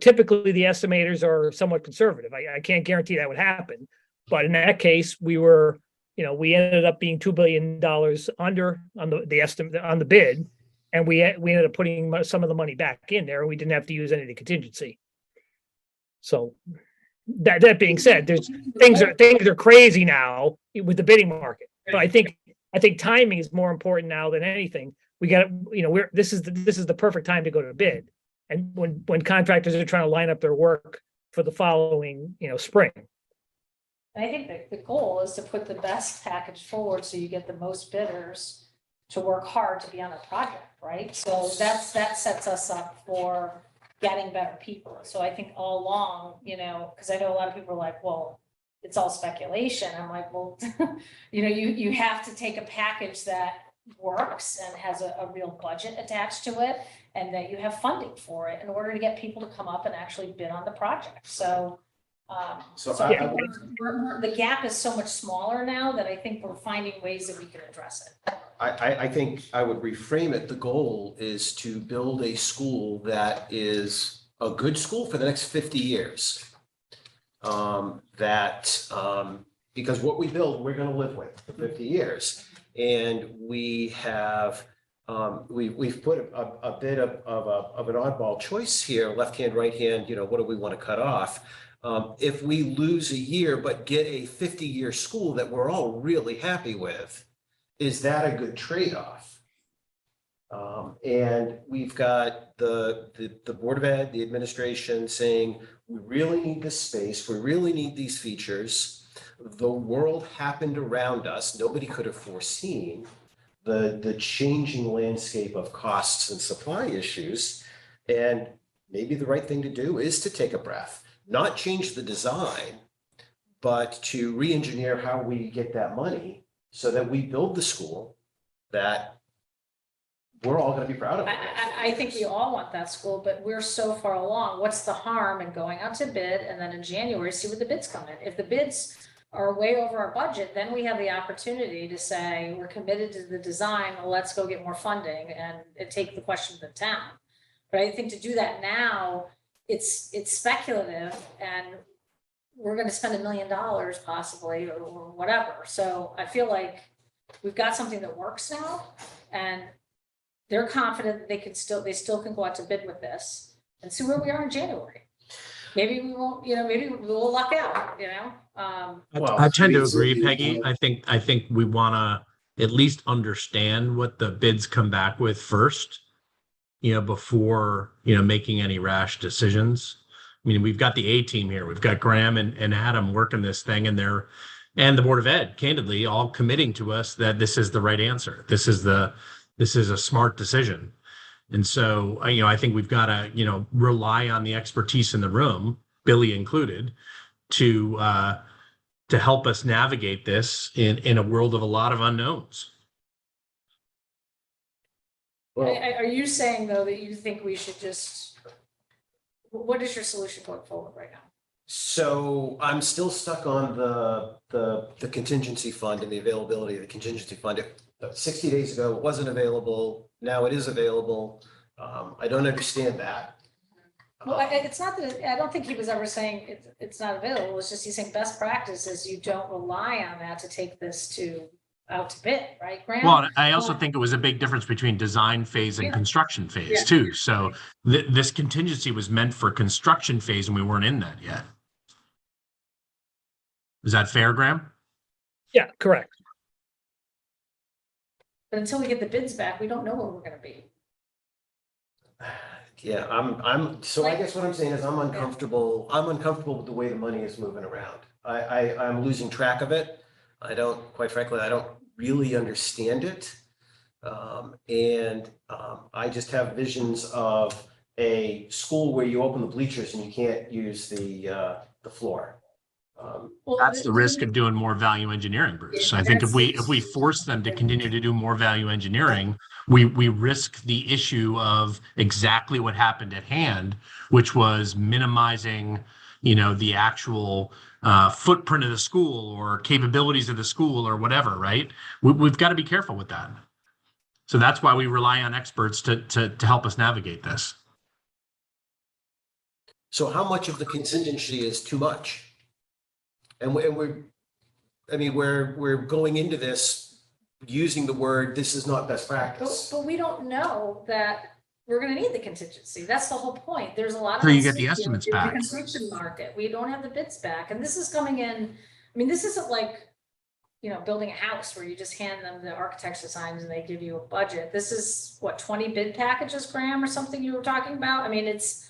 [SPEAKER 13] typically the estimators are somewhat conservative. I can't guarantee that would happen. But in that case, we were, we ended up being $2 billion under on the estimate on the bid, and we ended up putting some of the money back in there, and we didn't have to use any of the contingency. So that being said, things are crazy now with the bidding market. But I think timing is more important now than anything. We got this is the perfect time to go to bid, and when contractors are trying to line up their work for the following spring.
[SPEAKER 1] And I think that the goal is to put the best package forward so you get the most bidders to work hard to be on a project, right? So that sets us up for getting better people. So I think all along, because I know a lot of people are like, well, it's all speculation. I'm like, well, you have to take a package that works and has a real budget attached to it, and that you have funding for it in order to get people to come up and actually bid on the project. So the gap is so much smaller now that I think we're finding ways that we can address it.
[SPEAKER 2] I think I would reframe it. The goal is to build a school that is a good school for the next 50 years. Because what we build, we're going to live with for 50 years. And we have, we've put a bit of an oddball choice here, left hand, right hand, what do we want to cut off? If we lose a year but get a 50-year school that we're all really happy with, is that a good trade-off? And we've got the Board of Ed, the administration saying, we really need this space, we really need these features. The world happened around us. Nobody could have foreseen the changing landscape of costs and supply issues. And maybe the right thing to do is to take a breath. Not change the design, but to re-engineer how we get that money so that we build the school that we're all going to be proud of.
[SPEAKER 1] I think we all want that school, but we're so far along. What's the harm in going out to bid and then in January, see what the bids come in? If the bids are way over our budget, then we have the opportunity to say, we're committed to the design, let's go get more funding and take the question to the town. But I think to do that now, it's speculative, and we're going to spend $1 million possibly or whatever. So I feel like we've got something that works now, and they're confident that they still can go out to bid with this and see where we are in January. Maybe we won't, maybe we'll luck out,
[SPEAKER 4] I tend to agree, Peggy. I think we want to at least understand what the bids come back with first, before, making any rash decisions. I mean, we've got the A team here. We've got Graham and Adam working this thing, and the Board of Ed, candidly, all committing to us that this is the right answer. This is a smart decision. And so, I think we've got to, rely on the expertise in the room, Billy included, to help us navigate this in a world of a lot of unknowns.
[SPEAKER 1] Well, are you saying, though, that you think we should what is your solution going forward right now?
[SPEAKER 2] So I'm still stuck on the contingency fund and the availability of the contingency fund. 60 days ago, it wasn't available. Now it is available. I don't understand that.
[SPEAKER 1] Well, it's not that, I don't think he was ever saying it's not available. It's just he's saying best practice is you don't rely on that to take this out to bid, right, Graham?
[SPEAKER 4] Well, I also think it was a big difference between design phase and construction phase too. So this contingency was meant for construction phase, and we weren't in that yet. Is that fair, Graham?
[SPEAKER 13] Yeah, correct.
[SPEAKER 1] But until we get the bids back, we don't know where we're gonna be.
[SPEAKER 2] Yeah, so I guess what I'm saying is I'm uncomfortable with the way the money is moving around. I'm losing track of it. Quite frankly, I don't really understand it. I just have visions of a school where you open the bleachers and you can't use the floor.
[SPEAKER 4] That's the risk of doing more value engineering, Bruce. I think if we force them to continue to do more value engineering, we risk the issue of exactly what happened at hand, which was minimizing, the actual footprint of the school or capabilities of the school or whatever, right? We've got to be careful with that. So that's why we rely on experts to help us navigate this.
[SPEAKER 2] So how much of the contingency is too much? And we're going into this using the word, this is not best practice.
[SPEAKER 1] But we don't know that we're gonna need the contingency. That's the whole point. There's a lot of.
[SPEAKER 4] So you get the
[SPEAKER 1] uncertainty
[SPEAKER 4] estimates
[SPEAKER 1] in the
[SPEAKER 4] back.
[SPEAKER 1] construction market. We don't have the bids back, and this is coming in, this isn't like, building a house where you just hand them the architect's designs and they give you a budget. This is what, 20 bid packages, Graham, or something you were talking about? It's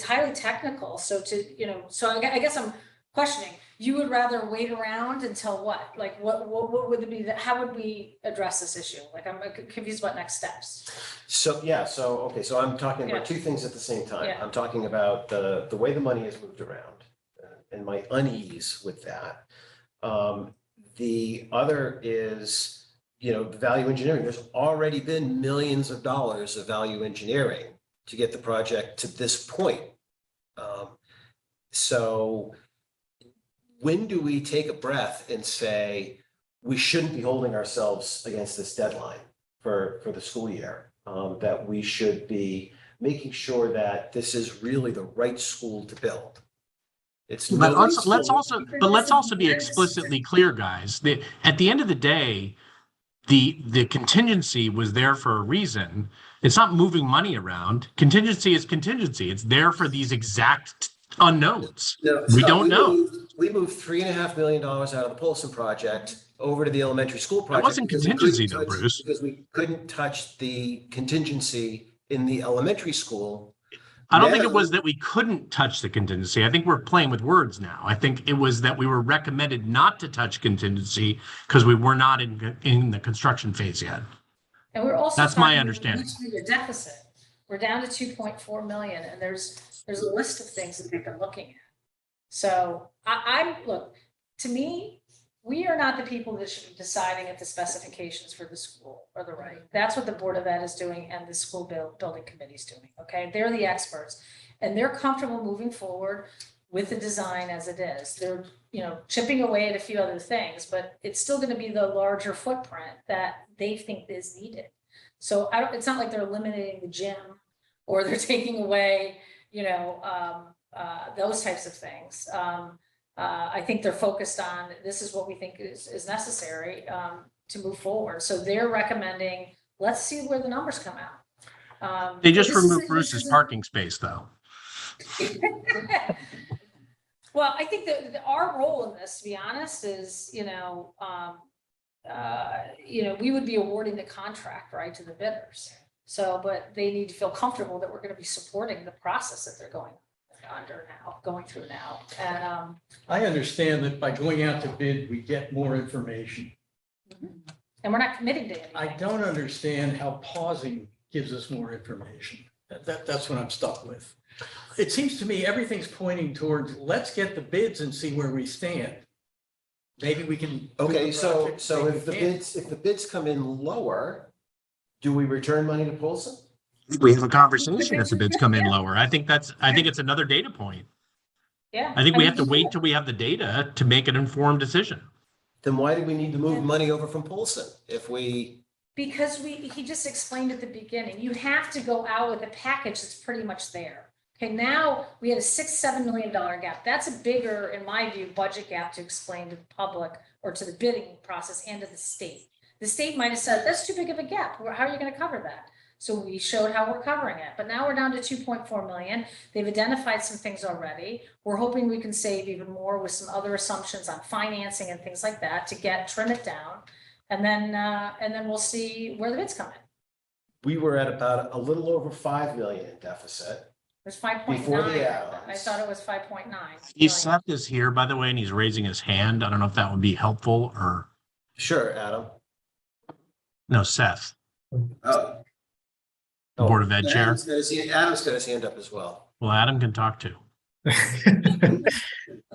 [SPEAKER 1] highly technical. So I guess I'm questioning, you would rather wait around until what? Like, what would it be how would we address this issue? Like, I'm confused about next steps.
[SPEAKER 2] So I'm talking about two things at the same time.
[SPEAKER 1] Yeah.
[SPEAKER 2] I'm talking about the way the money is moved around and my unease with that. The other is, the value engineering. There's already been millions of dollars of value engineering to get the project to this point. So when do we take a breath and say, we shouldn't be holding ourselves against this deadline for the school year? That we should be making sure that this is really the right school to build.
[SPEAKER 4] But let's also be explicitly clear, guys. At the end of the day, the contingency was there for a reason. It's not moving money around. Contingency is contingency. It's there for these exact unknowns. We don't know.
[SPEAKER 2] We moved $3.5 million out of the Polson project over to the elementary school project.
[SPEAKER 4] That wasn't contingency though, Bruce.
[SPEAKER 2] Because we couldn't touch the contingency in the elementary school.
[SPEAKER 4] I don't think it was that we couldn't touch the contingency. I think we're playing with words now. I think it was that we were recommended not to touch contingency because we were not in the construction phase yet.
[SPEAKER 1] And we're also.
[SPEAKER 4] That's my understanding.
[SPEAKER 1] The deficit. We're down to 2.4 million, and there's a list of things that they've been looking at. So look, to me, we are not the people that should be deciding if the specifications for the school are the right. That's what the Board of Ed is doing and the school building committee is doing, okay? They're the experts and they're comfortable moving forward with the design as it is. They're, chipping away at a few other things, but it's still gonna be the larger footprint that they think is needed. So it's not like they're eliminating the gym or they're taking away, those types of things. I think they're focused on, this is what we think is necessary to move forward. So they're recommending, let's see where the numbers come out.
[SPEAKER 4] They just removed Bruce's parking space though.
[SPEAKER 1] Well, I think that our role in this, to be honest, is, we would be awarding the contract, right, to the bidders. So, but they need to feel comfortable that we're going to be supporting the process that they're going through now. And
[SPEAKER 3] I understand that by going out to bid, we get more information.
[SPEAKER 1] and we're not committing to anything.
[SPEAKER 3] I don't understand how pausing gives us more information. That's what I'm stuck with. It seems to me everything's pointing towards, let's get the bids and see where we stand. Maybe we can.
[SPEAKER 2] Okay, so if the bids come in lower, do we return money to Polson?
[SPEAKER 4] We have a conversation if the bids come in lower. I think it's another data point.
[SPEAKER 1] Yeah.
[SPEAKER 4] I think we have to wait till we have the data to make an informed decision.
[SPEAKER 2] Then why do we need to move money over from Polson
[SPEAKER 1] Because he just explained at the beginning, you have to go out with a package that's pretty much there. Okay, now we had a $6-7 million gap. That's a bigger, in my view, budget gap to explain to the public or to the bidding process and to the state. The state might have said, that's too big of a gap. How are you going to cover that? So we showed how we're covering it, but now we're down to 2.4 million. They've identified some things already. We're hoping we can save even more with some other assumptions on financing and things like that to trim it down. And then we'll see where the bids come in.
[SPEAKER 2] We were at about a little over 5 million in deficit.
[SPEAKER 1] There's 5.9.
[SPEAKER 2] Before the
[SPEAKER 1] I
[SPEAKER 2] add-ons.
[SPEAKER 1] thought it was 5.9.
[SPEAKER 4] Seth is here, by the way, and he's raising his hand. I don't know if that would be helpful or
[SPEAKER 2] Sure, Adam.
[SPEAKER 4] no, Seth,
[SPEAKER 2] Oh.
[SPEAKER 4] the Board of Ed chair.
[SPEAKER 2] Adam's got his hand up as well.
[SPEAKER 4] Well, Adam can talk too.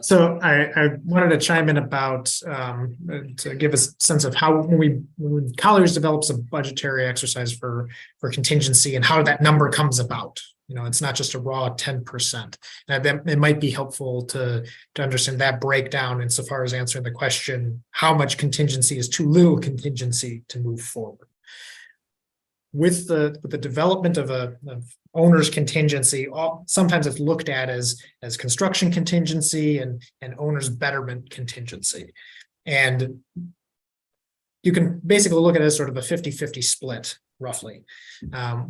[SPEAKER 11] So I wanted to chime in about to give a sense of how when Colliers develops a budgetary exercise for contingency and how that number comes about. You know, it's not just a raw 10%. And that it might be helpful to understand that breakdown insofar as answering the question, how much contingency is too little contingency to move forward. With the development of owner's contingency, sometimes it's looked at as construction contingency and owner's betterment contingency. And you can basically look at it as sort of a 50-50 split, roughly.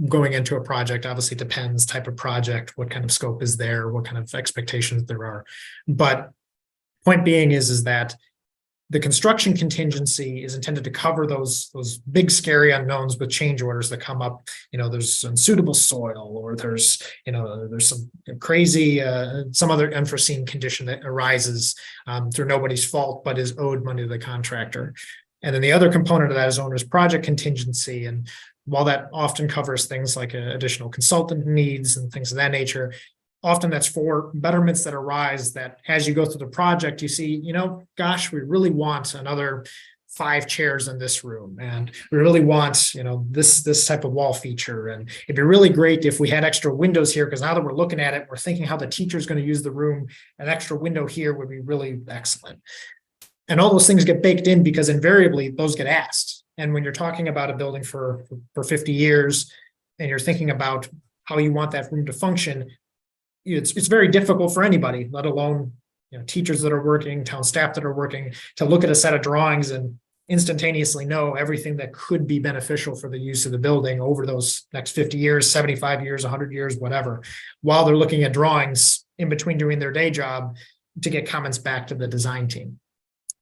[SPEAKER 11] Going into a project obviously depends type of project, what kind of scope is there, what kind of expectations there are. But point being is that the construction contingency is intended to cover those big scary unknowns with change orders that come up. You know, there's unsuitable soil, or there's some crazy some other unforeseen condition that arises through nobody's fault but is owed money to the contractor. And then the other component of that is owner's project contingency. And while that often covers things like additional consultant needs and things of that nature, often that's for betterments that arise that as you go through the project, you see, you know, gosh, we really want another 5 chairs in this room. And we really want, you know, this type of wall feature. And it'd be really great if we had extra windows here, because now that we're looking at it, we're thinking how the teacher's going to use the room. An extra window here would be really excellent. And all those things get baked in because invariably those get asked. And when you're talking about a building for 50 years and you're thinking about how you want that room to function, it's very difficult for anybody, let alone, you know, teachers that are working, town staff that are working, to look at a set of drawings and instantaneously know everything that could be beneficial for the use of the building over those next 50 years, 75 years, 100 years, whatever, while they're looking at drawings in between doing their day job to get comments back to the design team.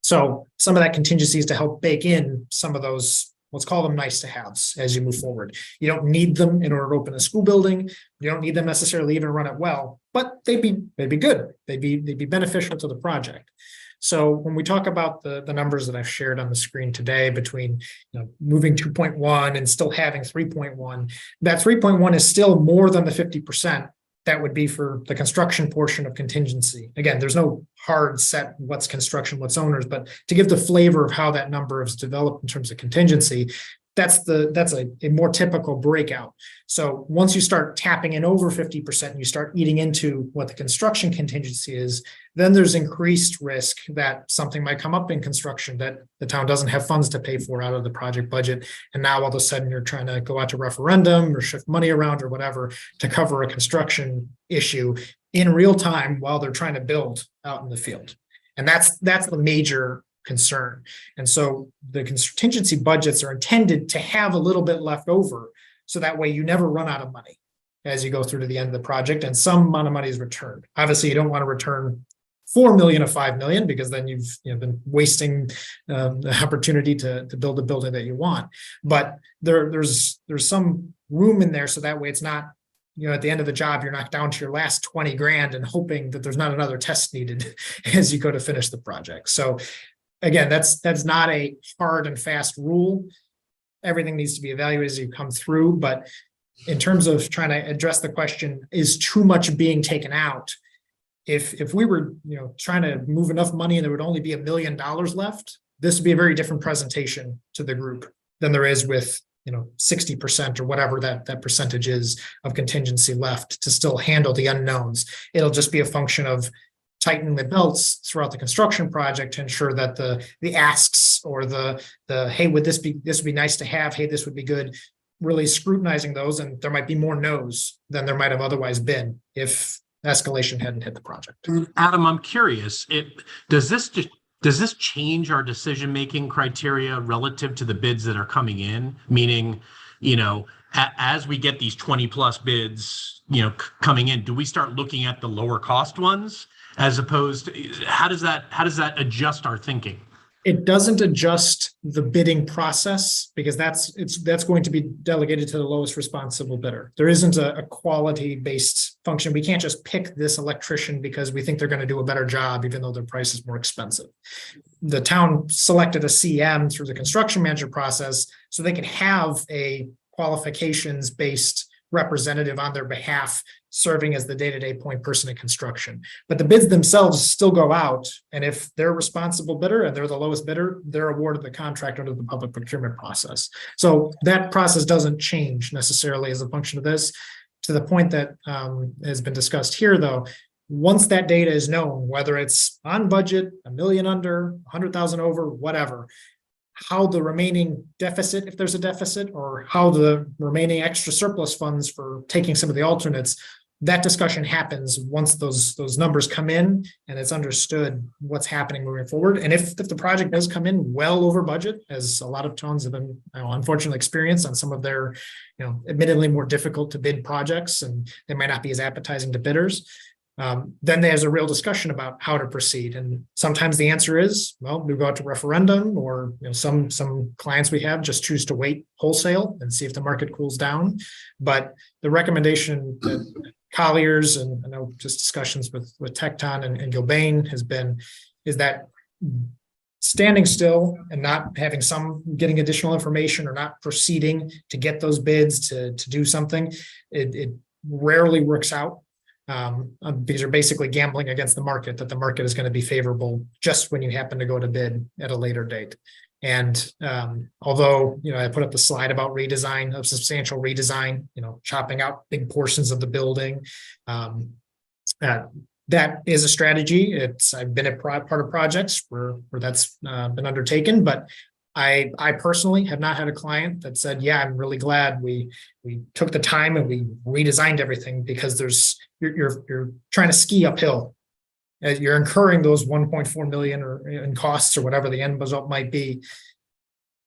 [SPEAKER 11] So some of that contingency is to help bake in some of those, let's call them nice to haves as you move forward. You don't need them in order to open a school building. You don't need them necessarily even to run it well, but they'd be good. They'd be beneficial to the project. So when we talk about the numbers that I've shared on the screen today between, you know, moving 2.1 and still having 3.1, that 3.1 is still more than the 50%. That would be for the construction portion of contingency. Again, there's no hard set what's construction, what's owners, but to give the flavor of how that number is developed in terms of contingency, that's a more typical breakout. So once you start tapping in over 50% and you start eating into what the construction contingency is, then there's increased risk that something might come up in construction that the town doesn't have funds to pay for out of the project budget. And now all of a sudden you're trying to go out to referendum or shift money around or whatever to cover a construction issue in real time while they're trying to build out in the field. And that's the major concern. And so the contingency budgets are intended to have a little bit left over, so that way you never run out of money as you go through to the end of the project and some amount of money is returned. Obviously, you don't want to return 4 million of 5 million, because then you've been wasting the opportunity to build a building that you want. But there's some room in there, so that way it's not, you know, at the end of the job, you're not down to your last 20 grand and hoping that there's not another test needed as you go to finish the project. So again, that's not a hard and fast rule. Everything needs to be evaluated as you come through. But in terms of trying to address the question, is too much being taken out? If we were, you know, trying to move enough money and there would only be $1 million left, this would be a very different presentation to the group than there is with, you know, 60% or whatever that percentage is of contingency left to still handle the unknowns. It'll just be a function of tightening the belts throughout the construction project to ensure that the asks or the hey, would this would be nice to have, hey, this would be good, really scrutinizing those. And there might be more no's than there might have otherwise been if escalation hadn't hit the project.
[SPEAKER 4] Adam, I'm curious, does this change our decision-making criteria relative to the bids that are coming in? Meaning, you know, as we get these 20 plus bids, you know, coming in, do we start looking at the lower cost ones? As opposed to, how does that adjust our thinking?
[SPEAKER 11] It doesn't adjust the bidding process because that's going to be delegated to the lowest responsible bidder. There isn't a quality-based function. We can't just pick this electrician because we think they're going to do a better job, even though their price is more expensive. The town selected a CM through the construction manager process so they can have a qualifications-based representative on their behalf serving as the day-to-day point person in construction. But the bids themselves still go out, and if they're responsible bidder and they're the lowest bidder, they're awarded the contract under the public procurement process. So that process doesn't change necessarily as a function of this. To the point that has been discussed here, though, once that data is known, whether it's on budget, $1 million under, 100,000 over, whatever, how the remaining deficit, if there's a deficit, or how the remaining extra surplus funds for taking some of the alternates, that discussion happens once those numbers come in and it's understood what's happening moving forward. And if the project does come in well over budget, as a lot of towns have been unfortunately experienced on some of their, admittedly more difficult to bid projects, and they might not be as appetizing to bidders, then there's a real discussion about how to proceed. And sometimes the answer is, well, we go out to referendum, or some clients we have just choose to wait wholesale and see if the market cools down. But the recommendation that Colliers, and I know just discussions with Tecton and Gilbane is that standing still and not having getting additional information or not proceeding to get those bids to do something, it rarely works out. Because you're basically gambling against the market, that the market is going to be favorable just when you happen to go to bid at a later date. And although, I put up the slide about redesign, of substantial redesign, chopping out big portions of the building, that is a strategy. I've been a part of projects where that's been undertaken, but I personally have not had a client that said, yeah, I'm really glad we took the time and we redesigned everything, because you're trying to ski uphill. You're incurring those 1.4 million in costs or whatever the end result might be.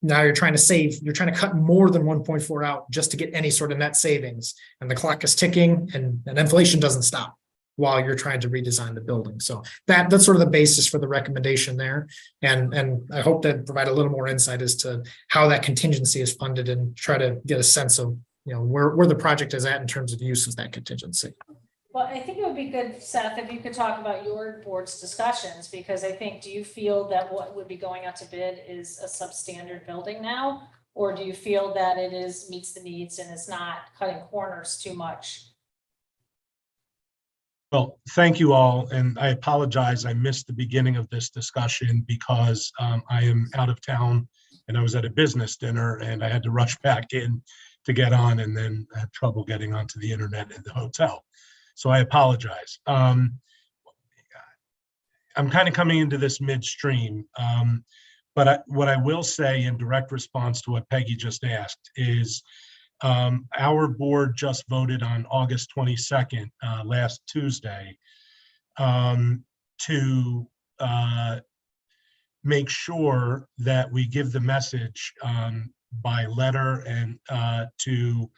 [SPEAKER 11] Now you're trying to cut more than 1.4 out just to get any sort of net savings. And the clock is ticking, and inflation doesn't stop while you're trying to redesign the building. So that's sort of the basis for the recommendation there. And I hope that provide a little more insight as to how that contingency is funded, and try to get a sense of, where the project is at in terms of use of that contingency.
[SPEAKER 1] Well, I think it would be good, Seth, if you could talk about your board's discussions, because I think, do you feel that what would be going out to bid is a substandard building now? Or do you feel that it meets the needs and is not cutting corners too much?
[SPEAKER 14] Well, thank you all, and I apologize. I missed the beginning of this discussion because I am out of town and I was at a business dinner and I had to rush back in to get on, and then had trouble getting onto the internet at the hotel. So I apologize. I'm kind of coming into this midstream, but what I will say in direct response to what Peggy just asked is, our board just voted on August 22nd, last Tuesday, to make sure that we give the message by letter and to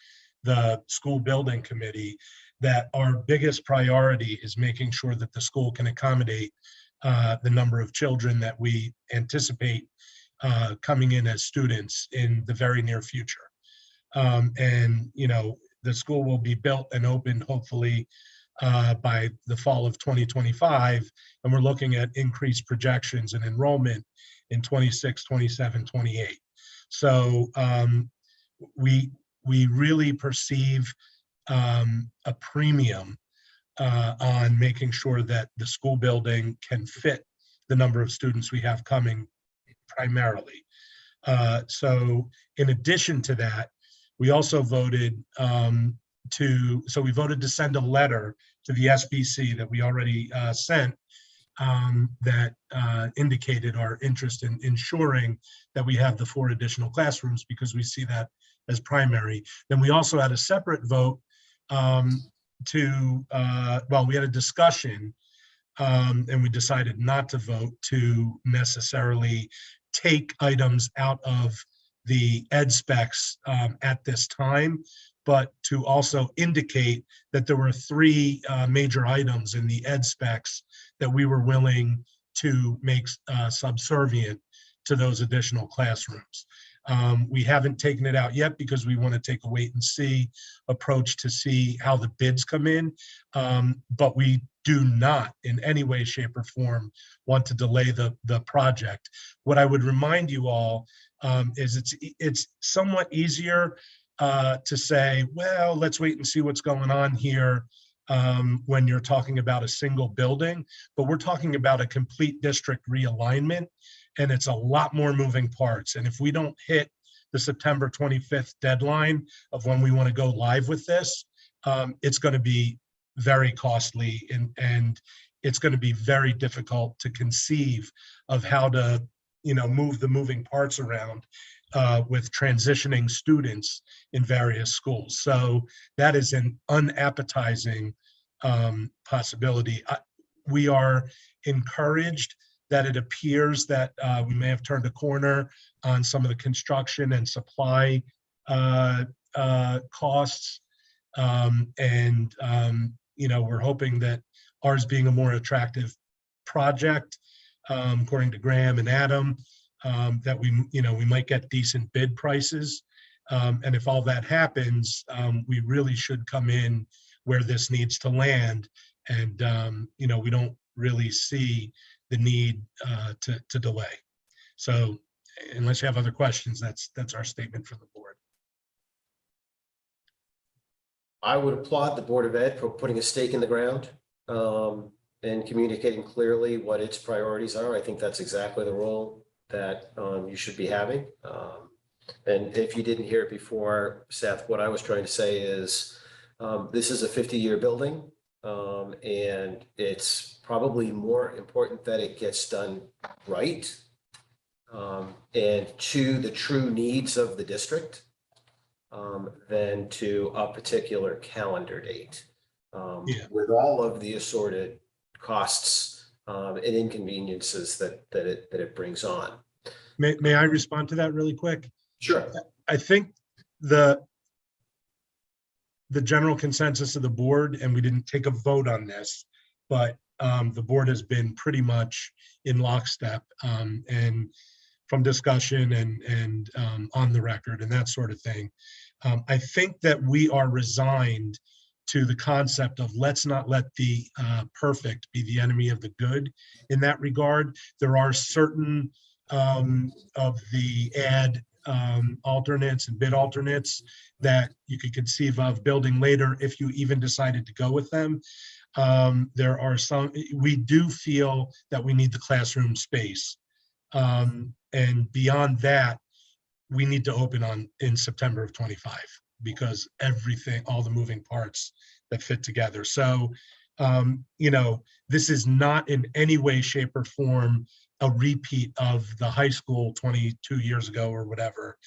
[SPEAKER 14] the school building committee that our biggest priority is making sure that the school can accommodate the number of children that we anticipate coming in as students in the very near future. And the school will be built and opened hopefully by the fall of 2025, and we're looking at increased projections and enrollment in 26, 27, 28. So we really perceive a premium on making sure that the school building can fit the number of students we have coming primarily. So in addition to that, we also voted to send a letter to the SBC that we already sent, that indicated our interest in ensuring that we have the 4 additional classrooms, because we see that as primary. Then we also had a separate vote we had a discussion, and we decided not to vote to necessarily take items out of the ed specs at this time, but to also indicate that there were 3 major items in the ed specs that we were willing to make subservient to those additional classrooms. We haven't taken it out yet because we want to take a wait and see approach to see how the bids come in. But we do not in any way, shape, or form want to delay the project. What I would remind you all is it's somewhat easier to say, well, let's wait and see what's going on here when you're talking about a single building, but we're talking about a complete district realignment, and it's a lot more moving parts. And if we don't hit the September 25th deadline of when we want to go live with this, it's going to be very costly, and it's going to be very difficult to conceive of how to, move the moving parts around with transitioning students in various schools. So that is an unappetizing possibility. We are encouraged that it appears that we may have turned a corner on some of the construction and supply costs. We're hoping that ours being a more attractive project, according to Graham and Adam, that we might get decent bid prices. And if all that happens, we really should come in where this needs to land. And, we don't really see the need to delay. So unless you have other questions, that's our statement for the board.
[SPEAKER 2] I would applaud the Board of Ed for putting a stake in the ground and communicating clearly what its priorities are. I think that's exactly the role that you should be having. And if you didn't hear it before, Seth, what I was trying to say is this is a 50-year building, and it's probably more important that it gets done right and to the true needs of the district than to a particular calendar date. With all of the assorted costs and inconveniences that it brings on.
[SPEAKER 14] May I respond to that really quick?
[SPEAKER 2] Sure.
[SPEAKER 14] I think the general consensus of the board, and we didn't take a vote on this, but the board has been pretty much in lockstep and from discussion and on the record and that sort of thing. I think that we are resigned to the concept of let's not let the perfect be the enemy of the good in that regard. There are certain of the ad alternates and bid alternates that you could conceive of building later if you even decided to go with them. There are some, we do feel that we need the classroom space. And beyond that, we need to open in September of 25 because everything, all the moving parts that fit together. So, this is not in any way, shape, or form a repeat of the high school 22 years ago or whatever.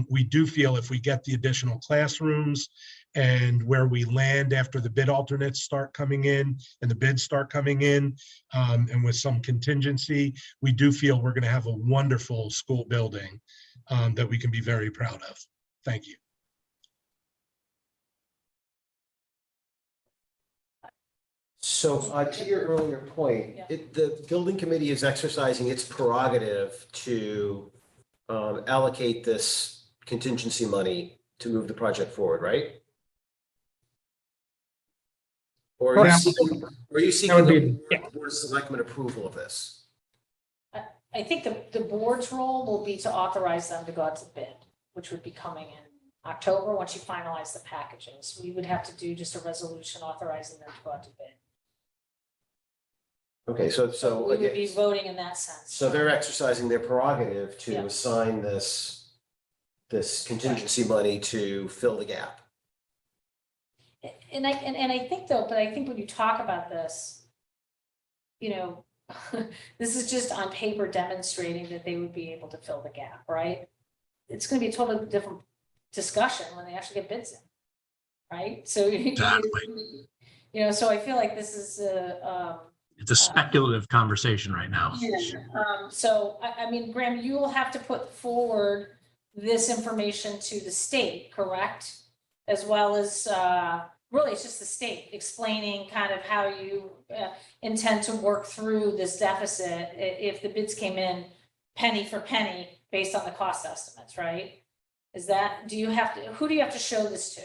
[SPEAKER 14] We do feel if we get the additional classrooms and where we land after the bid alternates start coming in and the bids start coming in, and with some contingency, we do feel we're going to have a wonderful school building that we can be very proud of. Thank you.
[SPEAKER 2] So to your earlier point, the building committee is exercising its prerogative to allocate this contingency money to move the project forward, right? Or are you seeking the Board of Selectmen approval of this?
[SPEAKER 1] I think the board's role will be to authorize them to go out to bid, which would be coming in October, once you finalize the packages. We would have to do just a resolution authorizing them to go out to bid.
[SPEAKER 2] Okay, so
[SPEAKER 1] we would be voting in that sense.
[SPEAKER 2] So they're exercising their prerogative to assign this contingency money to fill the gap.
[SPEAKER 1] And I think though, but I think when you talk about this, this is just on paper demonstrating that they would be able to fill the gap, right? It's going to be a totally different discussion when they actually get bids in, right? So,
[SPEAKER 4] Exactly.
[SPEAKER 1] So I feel like this is
[SPEAKER 4] it's a speculative conversation right now.
[SPEAKER 1] So, I mean, Graham, you will have to put forward this information to the state, correct? As well as, really, it's just the state explaining kind of how you intend to work through this deficit if the bids came in penny for penny based on the cost estimates, right? Is that, who do you have to show this to?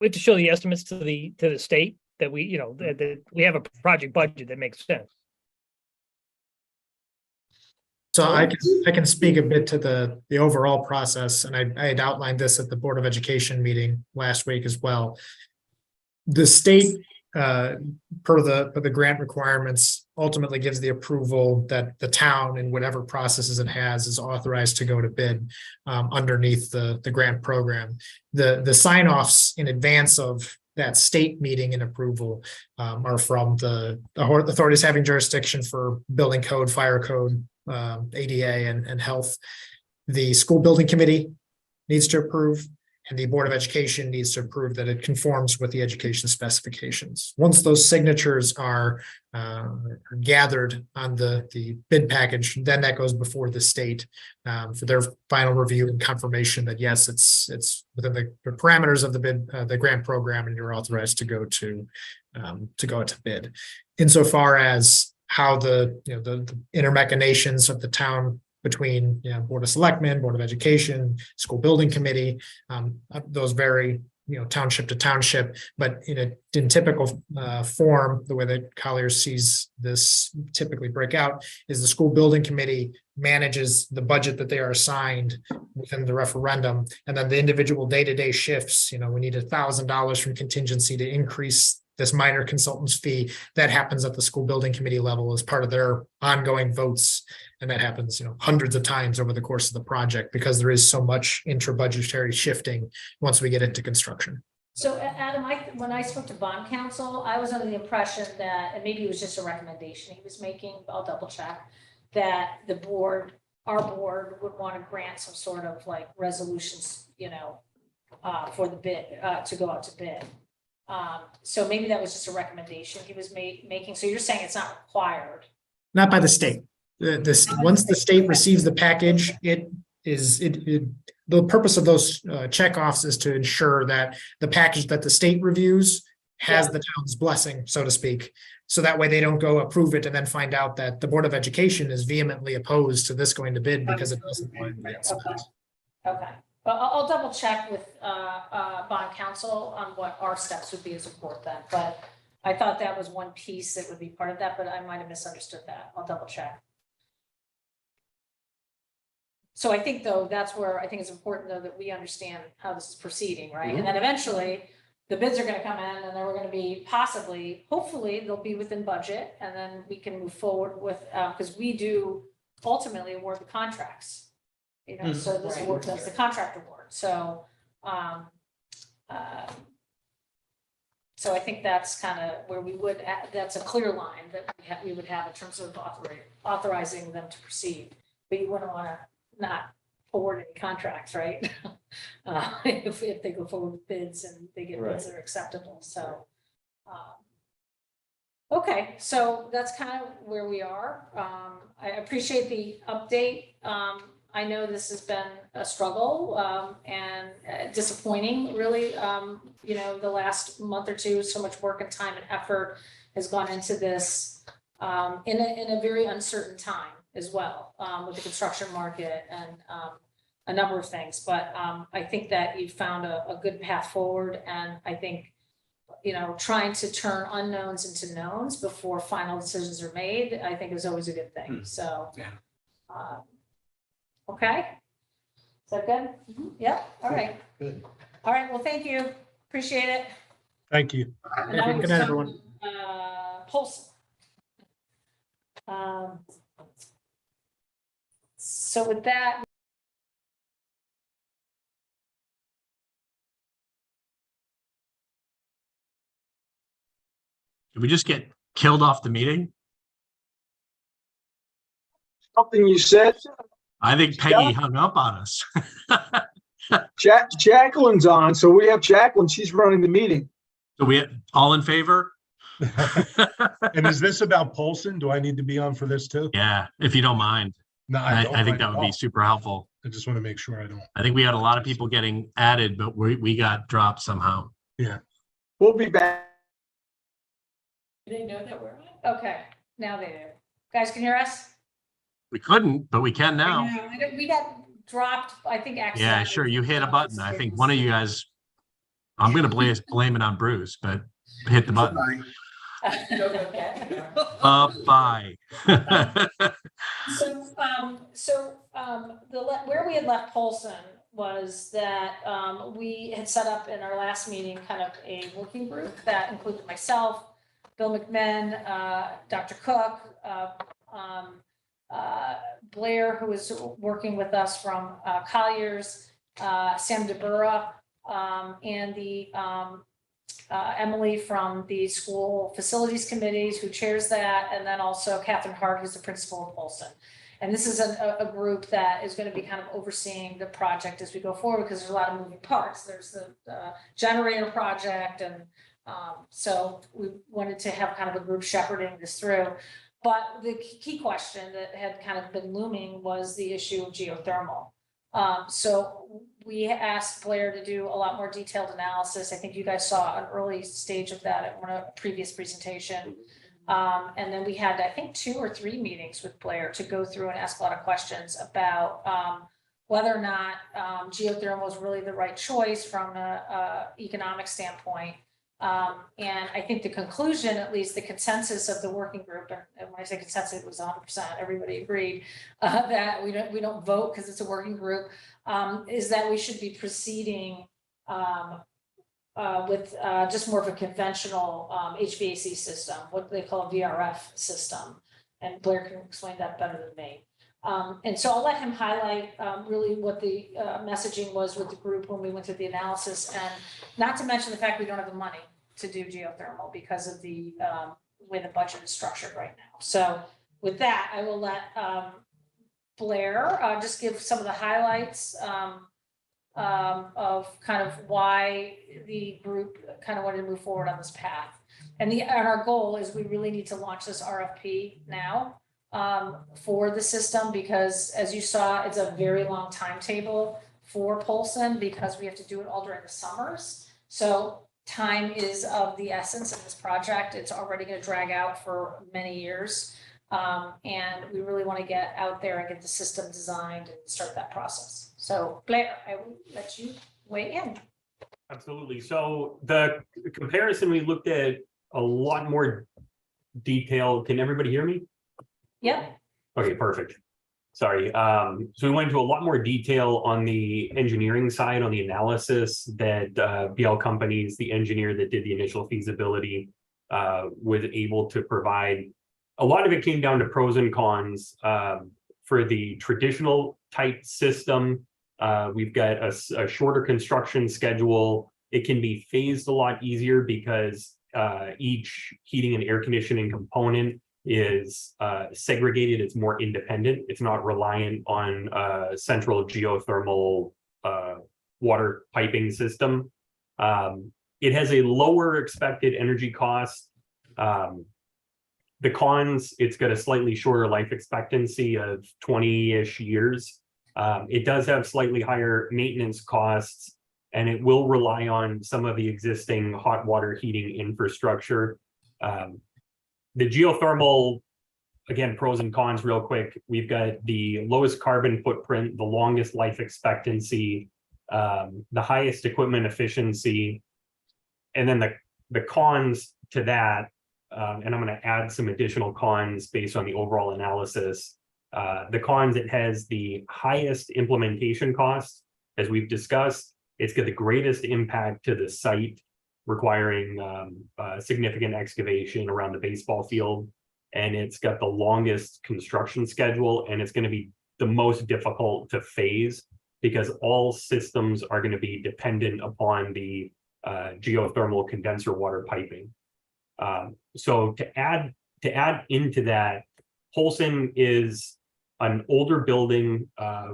[SPEAKER 13] We have to show the estimates to the state that we, you know, that we have a project budget that makes sense.
[SPEAKER 11] So I can speak a bit to the overall process, and I had outlined this at the Board of Education meeting last week as well. The state, per the grant requirements, ultimately gives the approval that the town, in whatever processes it has, is authorized to go to bid underneath the grant program. The sign-offs in advance of that state meeting and approval are from the authorities having jurisdiction for building code, fire code, ADA and health. The school building committee needs to approve, and the Board of Education needs to approve that it conforms with the education specifications. Once those signatures are gathered on the bid package, then that goes before the state for their final review and confirmation that yes, it's within the parameters of the bid, the grant program, and you're authorized to go to bid. Insofar as how the intermachinations of the town between Board of Selectmen, Board of Education, School Building Committee, those vary township to township, but in typical form, the way that Colliers sees this typically break out is the School Building Committee manages the budget that they are assigned within the referendum, and then the individual day-to-day shifts. We need $1,000 from contingency to increase this minor consultant's fee. That happens at the School Building Committee level as part of their ongoing votes. And that happens, hundreds of times over the course of the project, because there is so much intra-budgetary shifting once we get into construction.
[SPEAKER 1] So Adam, when I spoke to bond counsel, I was under the impression that, and maybe it was just a recommendation he was making, I'll double check, that our board would want to grant some sort of like resolutions, for the bid, to go out to bid. So maybe that was just a recommendation he was making. So you're saying it's not required?
[SPEAKER 11] Not by the state. Once the state receives the package, the purpose of those checkoffs is to ensure that the package that the state reviews has the town's blessing, so to speak. So that way they don't go approve it and then find out that the Board of Education is vehemently opposed to this going to bid because it doesn't want advancement.
[SPEAKER 1] Okay. But I'll double check with bond counsel on what our steps would be as a board then. But I thought that was one piece that would be part of that, but I might have misunderstood that. I'll double check. So I think though, that's where I think it's important though that we understand how this is proceeding, right? And then eventually the bids are going to come in and then we're going to be hopefully they'll be within budget, and then we can move forward with, because we do ultimately award the contracts. So this award does the contract award. So, so I think that's kind of where we would, that's a clear line that we would have in terms of authorizing them to proceed. But you wouldn't want to not award any contracts, right? If they go forward with bids and they get bids that are acceptable. So, okay, so that's kind of where we are. I appreciate the update. I know this has been a struggle and disappointing, really. The last month or two, so much work and time and effort has gone into this in a very uncertain time as well, with the construction market and a number of things. But I think that you found a good path forward, and I think trying to turn unknowns into knowns before final decisions are made, I think is always a good thing. So. Okay. Is that good? Yeah. All right.
[SPEAKER 3] Good.
[SPEAKER 1] All right. Well, thank you. Appreciate it.
[SPEAKER 14] Thank you.
[SPEAKER 11] Good night, everyone.
[SPEAKER 1] Pulse. So with that.
[SPEAKER 4] Did we just get killed off the meeting?
[SPEAKER 15] Something you said.
[SPEAKER 4] I think Peggy hung up on us.
[SPEAKER 15] Jacqueline's on, so we have Jacqueline. She's running the meeting.
[SPEAKER 4] So we all in favor?
[SPEAKER 14] And is this about Polson? Do I need to be on for this too?
[SPEAKER 4] Yeah, if you don't mind.
[SPEAKER 14] No,
[SPEAKER 4] I think that would be super helpful.
[SPEAKER 14] I just want to make sure I don't.
[SPEAKER 4] I think we had a lot of people getting added, but we got dropped somehow.
[SPEAKER 14] Yeah.
[SPEAKER 15] We'll be back.
[SPEAKER 1] Do they know that we're on? Okay, now they do. Guys, can you hear us?
[SPEAKER 4] We couldn't, but we can now.
[SPEAKER 1] We got dropped, I think,
[SPEAKER 4] Yeah,
[SPEAKER 1] accidentally.
[SPEAKER 4] sure. You hit a button. I think one of you guys, I'm going to blame it on Bruce, but hit the button. Bye.
[SPEAKER 1] Where we had left Polson was that we had set up in our last meeting kind of a working group that included myself, Bill McMahon, Dr. Cook, Blair, who was working with us from Colliers, Sam DeBura, and the Emily from the school facilities committees who chairs that, and then also Catherine Hart, who's the principal of Polson. And this is a group that is going to be kind of overseeing the project as we go forward, because there's a lot of moving parts. There's the generator project, and so we wanted to have kind of a group shepherding this through. But the key question that had kind of been looming was the issue of geothermal. So we asked Blair to do a lot more detailed analysis. I think you guys saw an early stage of that at one of a previous presentation. And then we had, I think, 2 or 3 meetings with Blair to go through and ask a lot of questions about whether or not geothermal was really the right choice from an economic standpoint. And I think the conclusion, at least the consensus of the working group, and when I say consensus, it was 100%, everybody agreed that we don't vote because it's a working group, is that we should be proceeding with just more of a conventional HVAC system, what they call a VRF system. And Blair can explain that better than me. And so I'll let him highlight really what the messaging was with the group when we went through the analysis, and not to mention the fact we don't have the money to do geothermal because of the way the budget is structured right now. So with that, I will let Blair just give some of the highlights of kind of why the group kind of wanted to move forward on this path. And our goal is we really need to launch this RFP now for the system, because as you saw, it's a very long timetable for Polson because we have to do it all during the summers. So time is of the essence in this project. It's already going to drag out for many years. And we really want to get out there and get the system designed and start that process. So Blair, I will let you weigh in.
[SPEAKER 16] Absolutely. So the comparison, we looked at a lot more detail. Can everybody hear me?
[SPEAKER 1] Yep.
[SPEAKER 16] Okay, perfect. Sorry. So we went into a lot more detail on the engineering side, on the analysis that BL Companies, the engineer that did the initial feasibility, was able to provide. A lot of it came down to pros and cons. For the traditional type system, we've got a shorter construction schedule. It can be phased a lot easier because each heating and air conditioning component is segregated. It's more independent. It's not reliant on central geothermal water piping system. It has a lower expected energy cost. The cons, it's got a slightly shorter life expectancy of 20-ish years. It does have slightly higher maintenance costs, and it will rely on some of the existing hot water heating infrastructure. The geothermal, again, pros and cons real quick. We've got the lowest carbon footprint, the longest life expectancy, the highest equipment efficiency. And then the cons to that, and I'm going to add some additional cons based on the overall analysis. The cons, it has the highest implementation costs, as we've discussed. It's got the greatest impact to the site, requiring significant excavation around the baseball field. And it's got the longest construction schedule, and it's going to be the most difficult to phase because all systems are going to be dependent upon the geothermal condenser water piping. So to add into that, Polson is an older building.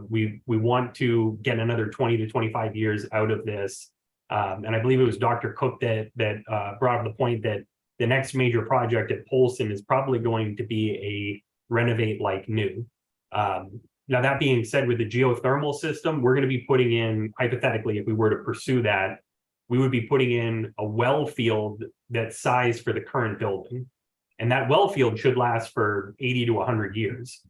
[SPEAKER 16] We want to get another 20 to 25 years out of this. And I believe it was Dr. Cook that brought up the point that the next major project at Polson is probably going to be a renovate like new. Now, that being said, with the geothermal system, we're going to be putting in, hypothetically, if we were to pursue that, we would be putting in a well field that's sized for the current building. And that well field should last for 80 to 100 years.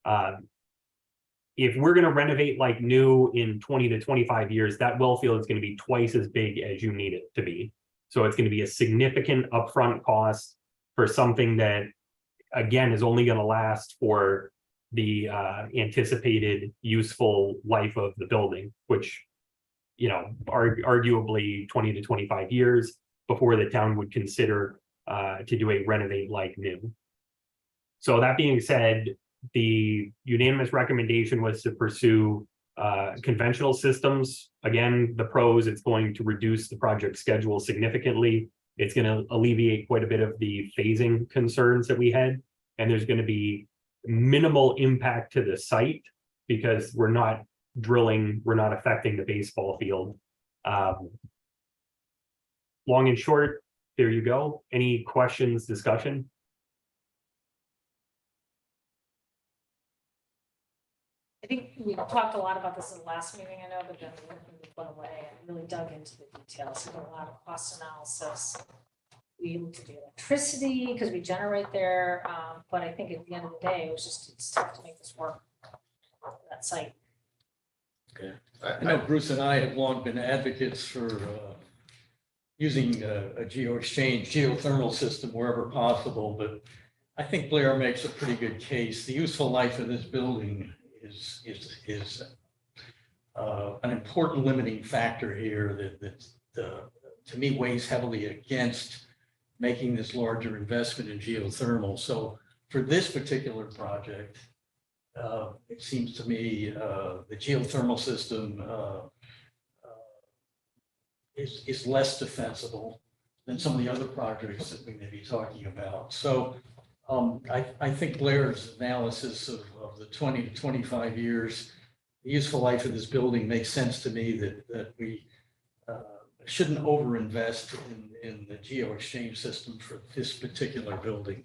[SPEAKER 16] If we're going to renovate like new in 20 to 25 years, that well field is going to be twice as big as you need it to be. So it's going to be a significant upfront cost for something that, again, is only going to last for the anticipated useful life of the building, which, you know, arguably 20 to 25 years before the town would consider to do a renovate like new. So that being said, the unanimous recommendation was to pursue conventional systems. Again, the pros, it's going to reduce the project schedule significantly. It's going to alleviate quite a bit of the phasing concerns that we had. And there's going to be minimal impact to the site because we're not drilling, we're not affecting the baseball field. Long and short, there you go. Any questions, discussion?
[SPEAKER 1] I think we talked a lot about this in the last meeting, I know, but then we went away and really dug into the details, did a lot of cost analysis. We looked at the electricity because we generate there, but I think at the end of the day, it's tough to make this work, that site.
[SPEAKER 2] Okay.
[SPEAKER 3] I know Bruce and I have long been advocates for using a geothermal system wherever possible, but I think Blair makes a pretty good case. The useful life of this building is an important limiting factor here that to me weighs heavily against making this larger investment in geothermal. So for this particular project, it seems to me the geothermal system is less defensible than some of the other projects that we may be talking about. So I think Blair's analysis of the 20 to 25 years, the useful life of this building makes sense to me that we shouldn't overinvest in the geo exchange system for this particular building.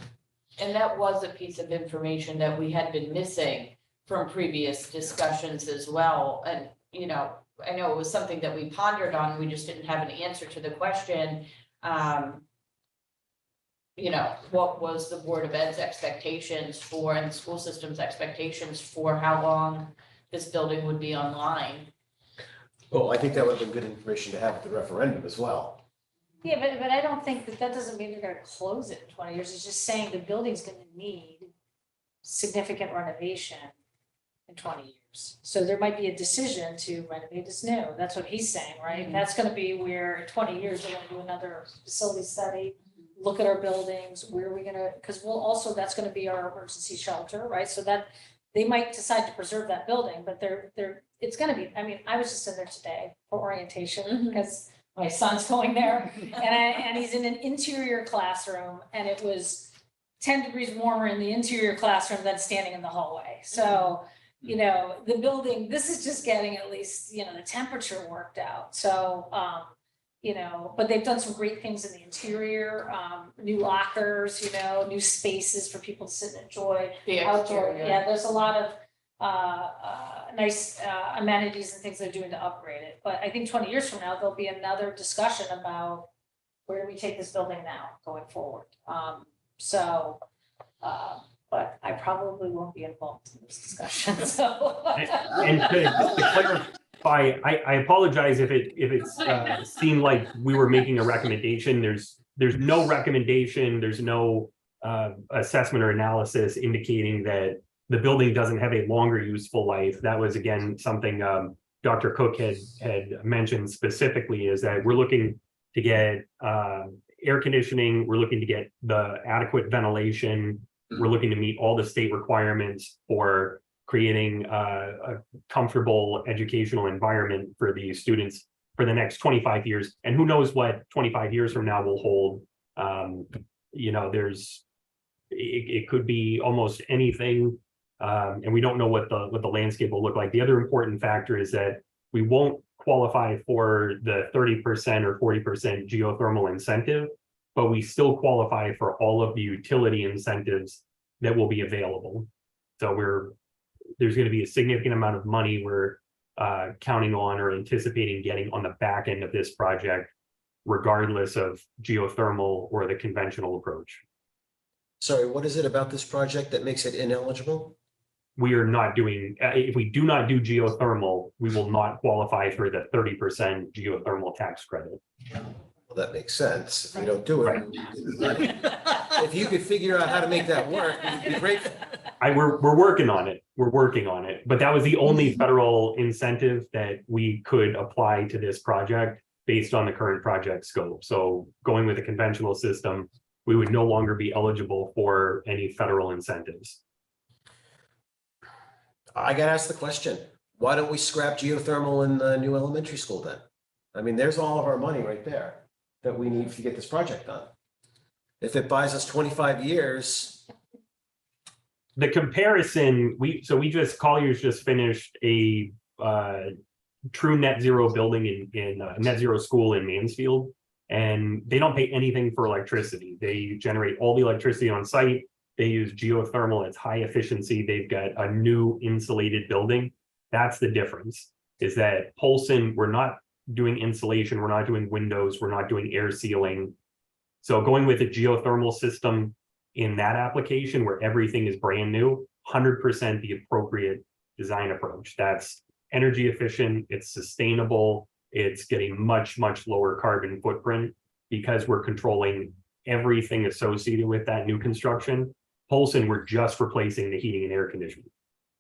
[SPEAKER 12] And that was a piece of information that we had been missing from previous discussions as well. And, you know, I know it was something that we pondered on, we just didn't have an answer to the question. You know, what was the Board of Ed's expectations for, and the school system's expectations for how long this building would be online?
[SPEAKER 2] Well, I think that would have been good information to have at the referendum as well.
[SPEAKER 1] Yeah, but I don't think that doesn't mean you're gonna close it in 20 years. It's just saying the building's gonna need significant renovation in 20 years. So there might be a decision to renovate as new. That's what he's saying, right? And that's gonna be where in 20 years, we're gonna do another facility study, look at our buildings, where are we gonna, because we'll also, that's gonna be our emergency shelter, right? So that they might decide to preserve that building, but it's gonna be, I mean, I was just in there today for orientation because my son's going there and he's in an interior classroom and it was 10 degrees warmer in the interior classroom than standing in the hallway. So, you know, the building, this is just getting at least, you know, the temperature worked out. So, you know, but they've done some great things in the interior, new lockers, you know, new spaces for people to sit and enjoy.
[SPEAKER 12] The
[SPEAKER 1] Outdoor,
[SPEAKER 12] exterior.
[SPEAKER 1] yeah, there's a lot of nice amenities and things they're doing to upgrade it. But I think 20 years from now, there'll be another discussion about where do we take this building now going forward. But I probably won't be involved in this discussion, so.
[SPEAKER 16] And to clarify, I apologize if it's seemed like we were making a recommendation. There's no recommendation, there's no assessment or analysis indicating that the building doesn't have a longer useful life. That was, again, something Dr. Cook had mentioned specifically, is that we're looking to get air conditioning, we're looking to get the adequate ventilation, we're looking to meet all the state requirements for creating a comfortable educational environment for these students for the next 25 years. And who knows what 25 years from now will hold. You know, it could be almost anything. And we don't know what the landscape will look like. The other important factor is that we won't qualify for the 30% or 40% geothermal incentive, but we still qualify for all of the utility incentives that will be available. So there's going to be a significant amount of money we're counting on or anticipating getting on the back end of this project, regardless of geothermal or the conventional approach.
[SPEAKER 2] Sorry, what is it about this project that makes it ineligible?
[SPEAKER 16] we are not doing, if we do not do geothermal, we will not qualify for the 30% geothermal tax credit.
[SPEAKER 2] Well, that makes sense. If we don't do it, if you could figure out how to make that work, we'd be grateful.
[SPEAKER 16] We're working on it. We're working on it. But that was the only federal incentive that we could apply to this project based on the current project scope. So going with a conventional system, we would no longer be eligible for any federal incentives.
[SPEAKER 2] I gotta ask the question, why don't we scrap geothermal in the new elementary school then? I mean, there's all of our money right there that we need to get this project done. If it buys us 25 years.
[SPEAKER 16] The comparison, Collier's just finished a true net zero building in net zero school in Mansfield, and they don't pay anything for electricity. They generate all the electricity on site. They use geothermal. It's high efficiency. They've got a new insulated building. That's the difference, is that Polson, we're not doing insulation. We're not doing windows. We're not doing air sealing. So going with a geothermal system in that application where everything is brand new, 100% the appropriate design approach. That's energy efficient, it's sustainable, it's getting much, much lower carbon footprint because we're controlling everything associated with that new construction. Polson, we're just replacing the heating and air conditioning.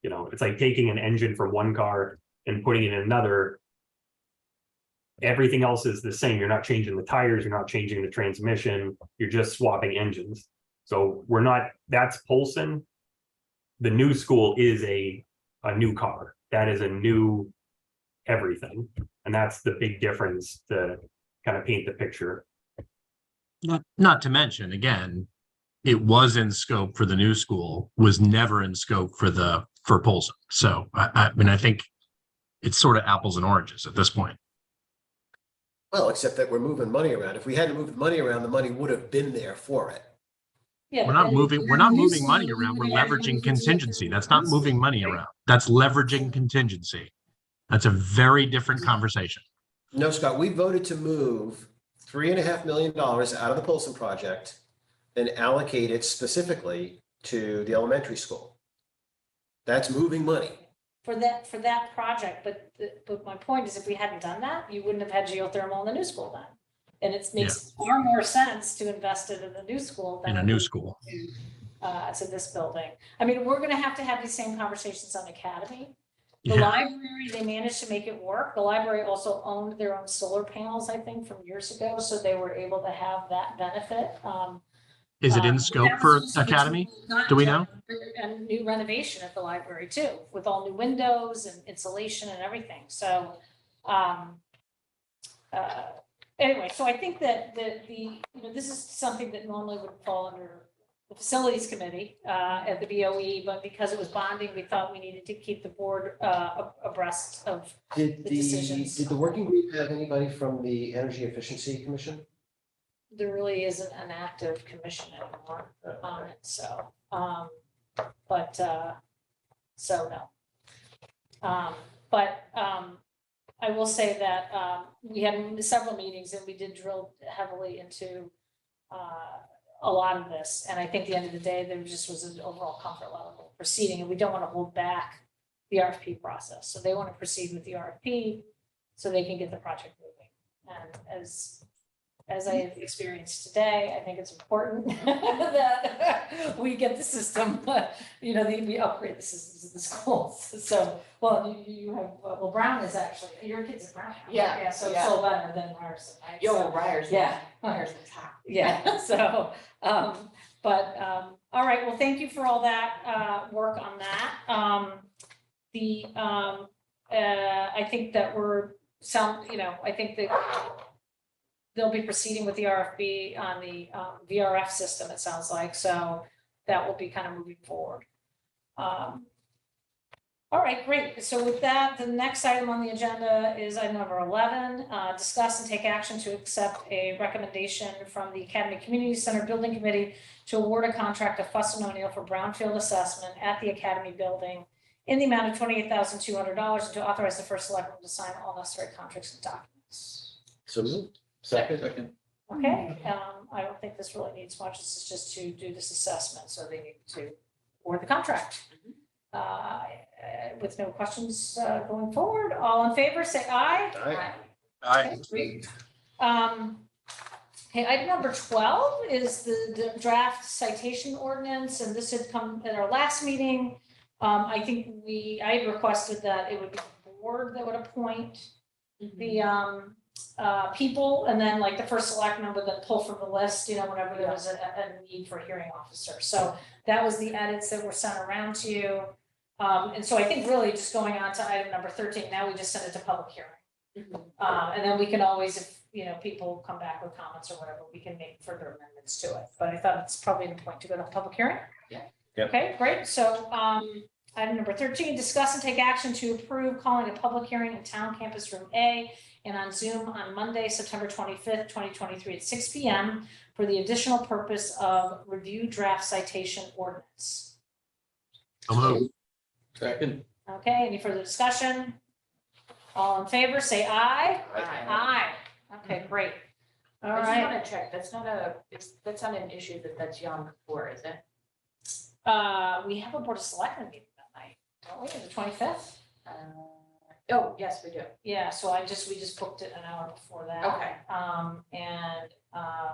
[SPEAKER 16] You know, it's like taking an engine from one car and putting it in another. Everything else is the same. You're not changing the tires, you're not changing the transmission, you're just swapping engines. So we're not, that's Polson. The new school is a new car. That is a new everything. And that's the big difference to kind of paint the picture.
[SPEAKER 4] Not to mention, again, it was in scope for the new school, was never in scope for Polson. So I mean, I think it's sort of apples and oranges at this point.
[SPEAKER 2] Well, except that we're moving money around. If we hadn't moved money around, the money would have been there for it.
[SPEAKER 1] Yeah,
[SPEAKER 4] We're
[SPEAKER 1] but
[SPEAKER 4] not
[SPEAKER 1] then
[SPEAKER 4] moving,
[SPEAKER 1] if
[SPEAKER 4] we're not
[SPEAKER 1] you
[SPEAKER 4] moving
[SPEAKER 1] use
[SPEAKER 4] money
[SPEAKER 1] it,
[SPEAKER 4] around. We're
[SPEAKER 1] you have to
[SPEAKER 4] leveraging
[SPEAKER 1] use it
[SPEAKER 4] contingency.
[SPEAKER 1] for
[SPEAKER 4] That's not
[SPEAKER 1] principal,
[SPEAKER 4] moving money
[SPEAKER 1] right?
[SPEAKER 4] around. That's leveraging contingency. That's a very different conversation.
[SPEAKER 2] No, Scott, we voted to move $3.5 million out of the Polson project and allocate it specifically to the elementary school. That's moving money.
[SPEAKER 1] For that project, but my point is if we hadn't done that, you wouldn't have had geothermal in the new school then. And it makes far more sense to invest it in the new school than
[SPEAKER 4] In a new school.
[SPEAKER 1] to this building. I mean, we're gonna have to have these same conversations on Academy. The
[SPEAKER 4] Yeah.
[SPEAKER 1] library, they managed to make it work. The library also owned their own solar panels, I think, from years ago, so they were able to have that benefit.
[SPEAKER 4] Is it in scope
[SPEAKER 1] that
[SPEAKER 4] for
[SPEAKER 1] was supposed to be
[SPEAKER 4] Academy?
[SPEAKER 1] not
[SPEAKER 4] Do we
[SPEAKER 1] just-
[SPEAKER 4] know?
[SPEAKER 1] And new renovation at the library too, with all new windows and insulation and everything. So, anyway, so I think that this is something that normally would fall under the facilities committee at the BOE, but because it was bonding, we thought we needed to keep the board abreast of
[SPEAKER 2] Did
[SPEAKER 1] the decisions.
[SPEAKER 2] the working group have anybody from the Energy Efficiency Commission?
[SPEAKER 1] There really isn't an active commission anymore on it, so, so no. I will say that we had several meetings and we did drill heavily into a lot of this. And I think at the end of the day, there just was an overall comfort level proceeding, and we don't want to hold back the RFP process. So they want to proceed with the RFP so they can get the project moving. And as I have experienced today, I think it's important that we get the system, we upgrade the systems in the schools. So, well, you have, well, Brown is actually, your kid's at Brown.
[SPEAKER 12] Yeah,
[SPEAKER 1] So it's
[SPEAKER 12] yeah.
[SPEAKER 1] all better than Ryerson, right?
[SPEAKER 12] Yo,
[SPEAKER 1] So-
[SPEAKER 12] Ryerson.
[SPEAKER 1] Yeah.
[SPEAKER 12] Ryerson's hot.
[SPEAKER 1] Yeah, so, all right, well, thank you for all that, work on that. I think that I think that they'll be proceeding with the RFP on the, VRF system, it sounds like, so that will be kind of moving forward. All right, great. So with that, the next item on the agenda is item number 11, discuss and take action to accept a recommendation from the Academy Community Center Building Committee to award a contract to Fuss and O'Neill for brownfield assessment at the Academy Building in the amount of $28,200 and to authorize the first selectman to sign all necessary contracts and documents.
[SPEAKER 2] So moved. Second.
[SPEAKER 1] Okay, I don't think this really needs much. This is just to do this assessment, so they need to award the contract. With no questions going forward, all in favor, say aye.
[SPEAKER 2] Aye.
[SPEAKER 1] Okay, great. Okay, item number 12 is the draft citation ordinance, and this had come at our last meeting. I think I had requested that it would be the board that would appoint the people, and then like the first selectman would then pull from the list, whenever there was a need for a hearing officer. So that was the edits that were sent around to you. And so I think really just going on to item number 13, now we just send it to public hearing. And then we can always, if people come back with comments or whatever, we can make further amendments to it. But I thought it's probably the point to go to public hearing.
[SPEAKER 12] Yeah.
[SPEAKER 2] Yep.
[SPEAKER 1] Okay, great. So item number 13, discuss and take action to approve calling a public hearing in Town Campus Room A and on Zoom on Monday, September 25th, 2023 at 6 p.m. for the additional purpose of review draft citation ordinance.
[SPEAKER 3] Second.
[SPEAKER 1] Okay, any further discussion? All in favor, say aye. Aye. Okay, great. All
[SPEAKER 12] I just
[SPEAKER 1] right.
[SPEAKER 12] want to check, that's not an issue that's Yom Kippur, is it?
[SPEAKER 1] We have a board of selectmen meeting that night, don't we, the 25th?
[SPEAKER 12] Oh, yes, we do.
[SPEAKER 1] Yeah, so we just booked it an hour before that.
[SPEAKER 12] Okay.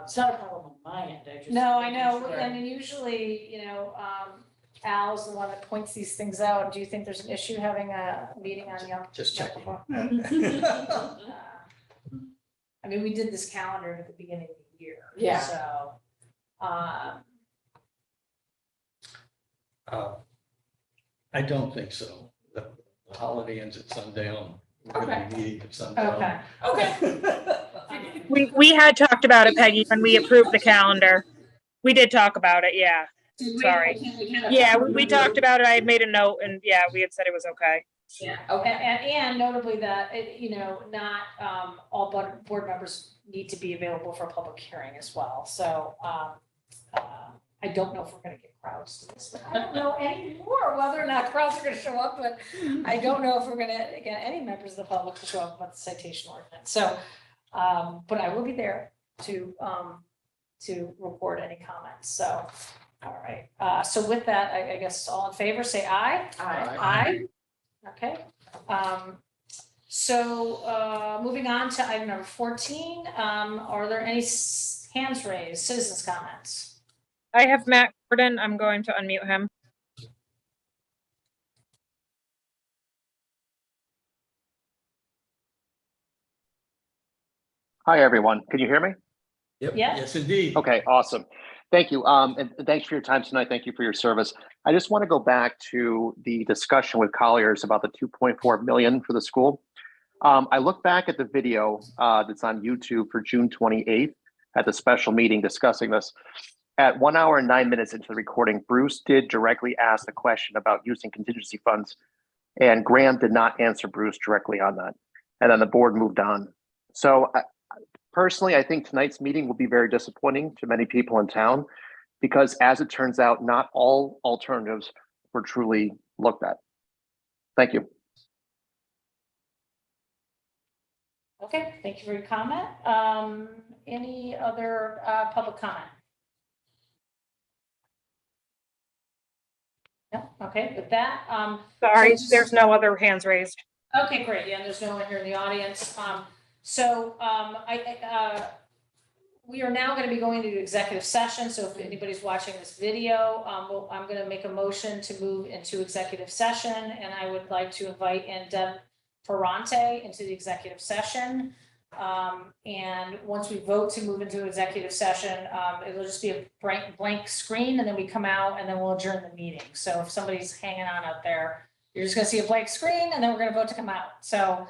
[SPEAKER 12] It's not a problem on my end, I just.
[SPEAKER 1] No, I know,
[SPEAKER 12] making sure.
[SPEAKER 1] and usually, Al's the one that points these things out. Do you think there's an issue having a meeting on Yom?
[SPEAKER 3] Just checking.
[SPEAKER 1] I mean, we did this calendar at the beginning of the year.
[SPEAKER 12] Yeah.
[SPEAKER 1] So,
[SPEAKER 3] I don't think so. The holiday ends at sundown. We're gonna be meeting at sundown.
[SPEAKER 1] okay.
[SPEAKER 5] We had talked about it, Peggy, when we approved the calendar. We did talk about it, yeah. Sorry. Yeah, we talked about it. I had made a note and yeah, we had said it was okay.
[SPEAKER 1] Yeah, okay, and notably that, not all board members need to be available for a public hearing as well. So I don't know if we're gonna get crowds to this. I don't know anymore whether or not crowds are gonna show up, but I don't know if we're gonna get any members of the public to show up about the citation ordinance. So, but I will be there to record any comments. So, all right. So with that, I guess all in favor, say aye. Aye. Okay. So moving on to item number 14, are there any hands raised, citizens comments?
[SPEAKER 5] I have Matt Gordon. I'm going to unmute him.
[SPEAKER 17] Hi, everyone. Can you hear me?
[SPEAKER 2] Yep.
[SPEAKER 1] Yeah.
[SPEAKER 3] Yes, indeed.
[SPEAKER 17] Okay, awesome. Thank you. And thanks for your time tonight. Thank you for your service. I just want to go back to the discussion with Colliers about the 2.4 million for the school. I look back at the video that's on YouTube for June 28th at the special meeting discussing this. At 1 hour and 9 minutes into the recording, Bruce did directly ask the question about using contingency funds, and Graham did not answer Bruce directly on that. And then the board moved on. So personally, I think tonight's meeting will be very disappointing to many people in town because, as it turns out, not all alternatives were truly looked at. Thank you.
[SPEAKER 1] Okay, thank you for your comment. Any other public comment? No, okay, with that.
[SPEAKER 5] Sorry,
[SPEAKER 1] so
[SPEAKER 5] there's no other hands raised.
[SPEAKER 1] Okay, great. Yeah, there's no one here in the audience. We are now going to be going into executive session. So if anybody's watching this video, I'm going to make a motion to move into executive session, and I would like to invite in Deb Ferrante into the executive session. And once we vote to move into executive session, it'll just be a blank screen, and then we come out and then we'll adjourn the meeting. So if somebody's hanging on out there, you're just going to see a blank screen, and then we're going to vote to come out. So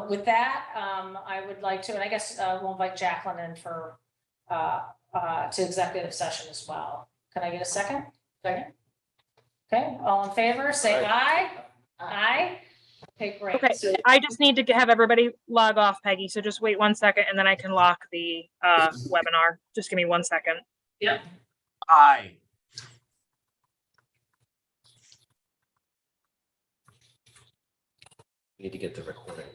[SPEAKER 1] with that, I would like to, and I guess we'll invite Jacqueline in for to executive session as well. Can I get a second? Second. Okay, all in favor, say aye. Aye. Okay, great.
[SPEAKER 5] Okay,
[SPEAKER 1] So,
[SPEAKER 5] I just need to have everybody log off, Peggy. So just wait 1 second and then I can lock the webinar. Just give me 1 second.
[SPEAKER 1] yep.
[SPEAKER 4] Aye.
[SPEAKER 2] Need to get the recording,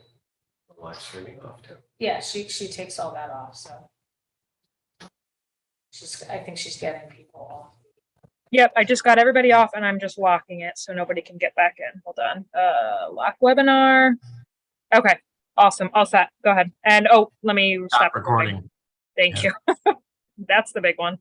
[SPEAKER 2] the live streaming off too.
[SPEAKER 1] Yeah, she takes all that off, so. I think she's getting people off.
[SPEAKER 5] Yep, I just got everybody off and I'm just locking it so nobody can get back in. Hold on. Lock webinar. Okay, awesome. All set. Go ahead. And oh, let me stop recording.
[SPEAKER 4] Recording.
[SPEAKER 5] Thank you. That's the big one.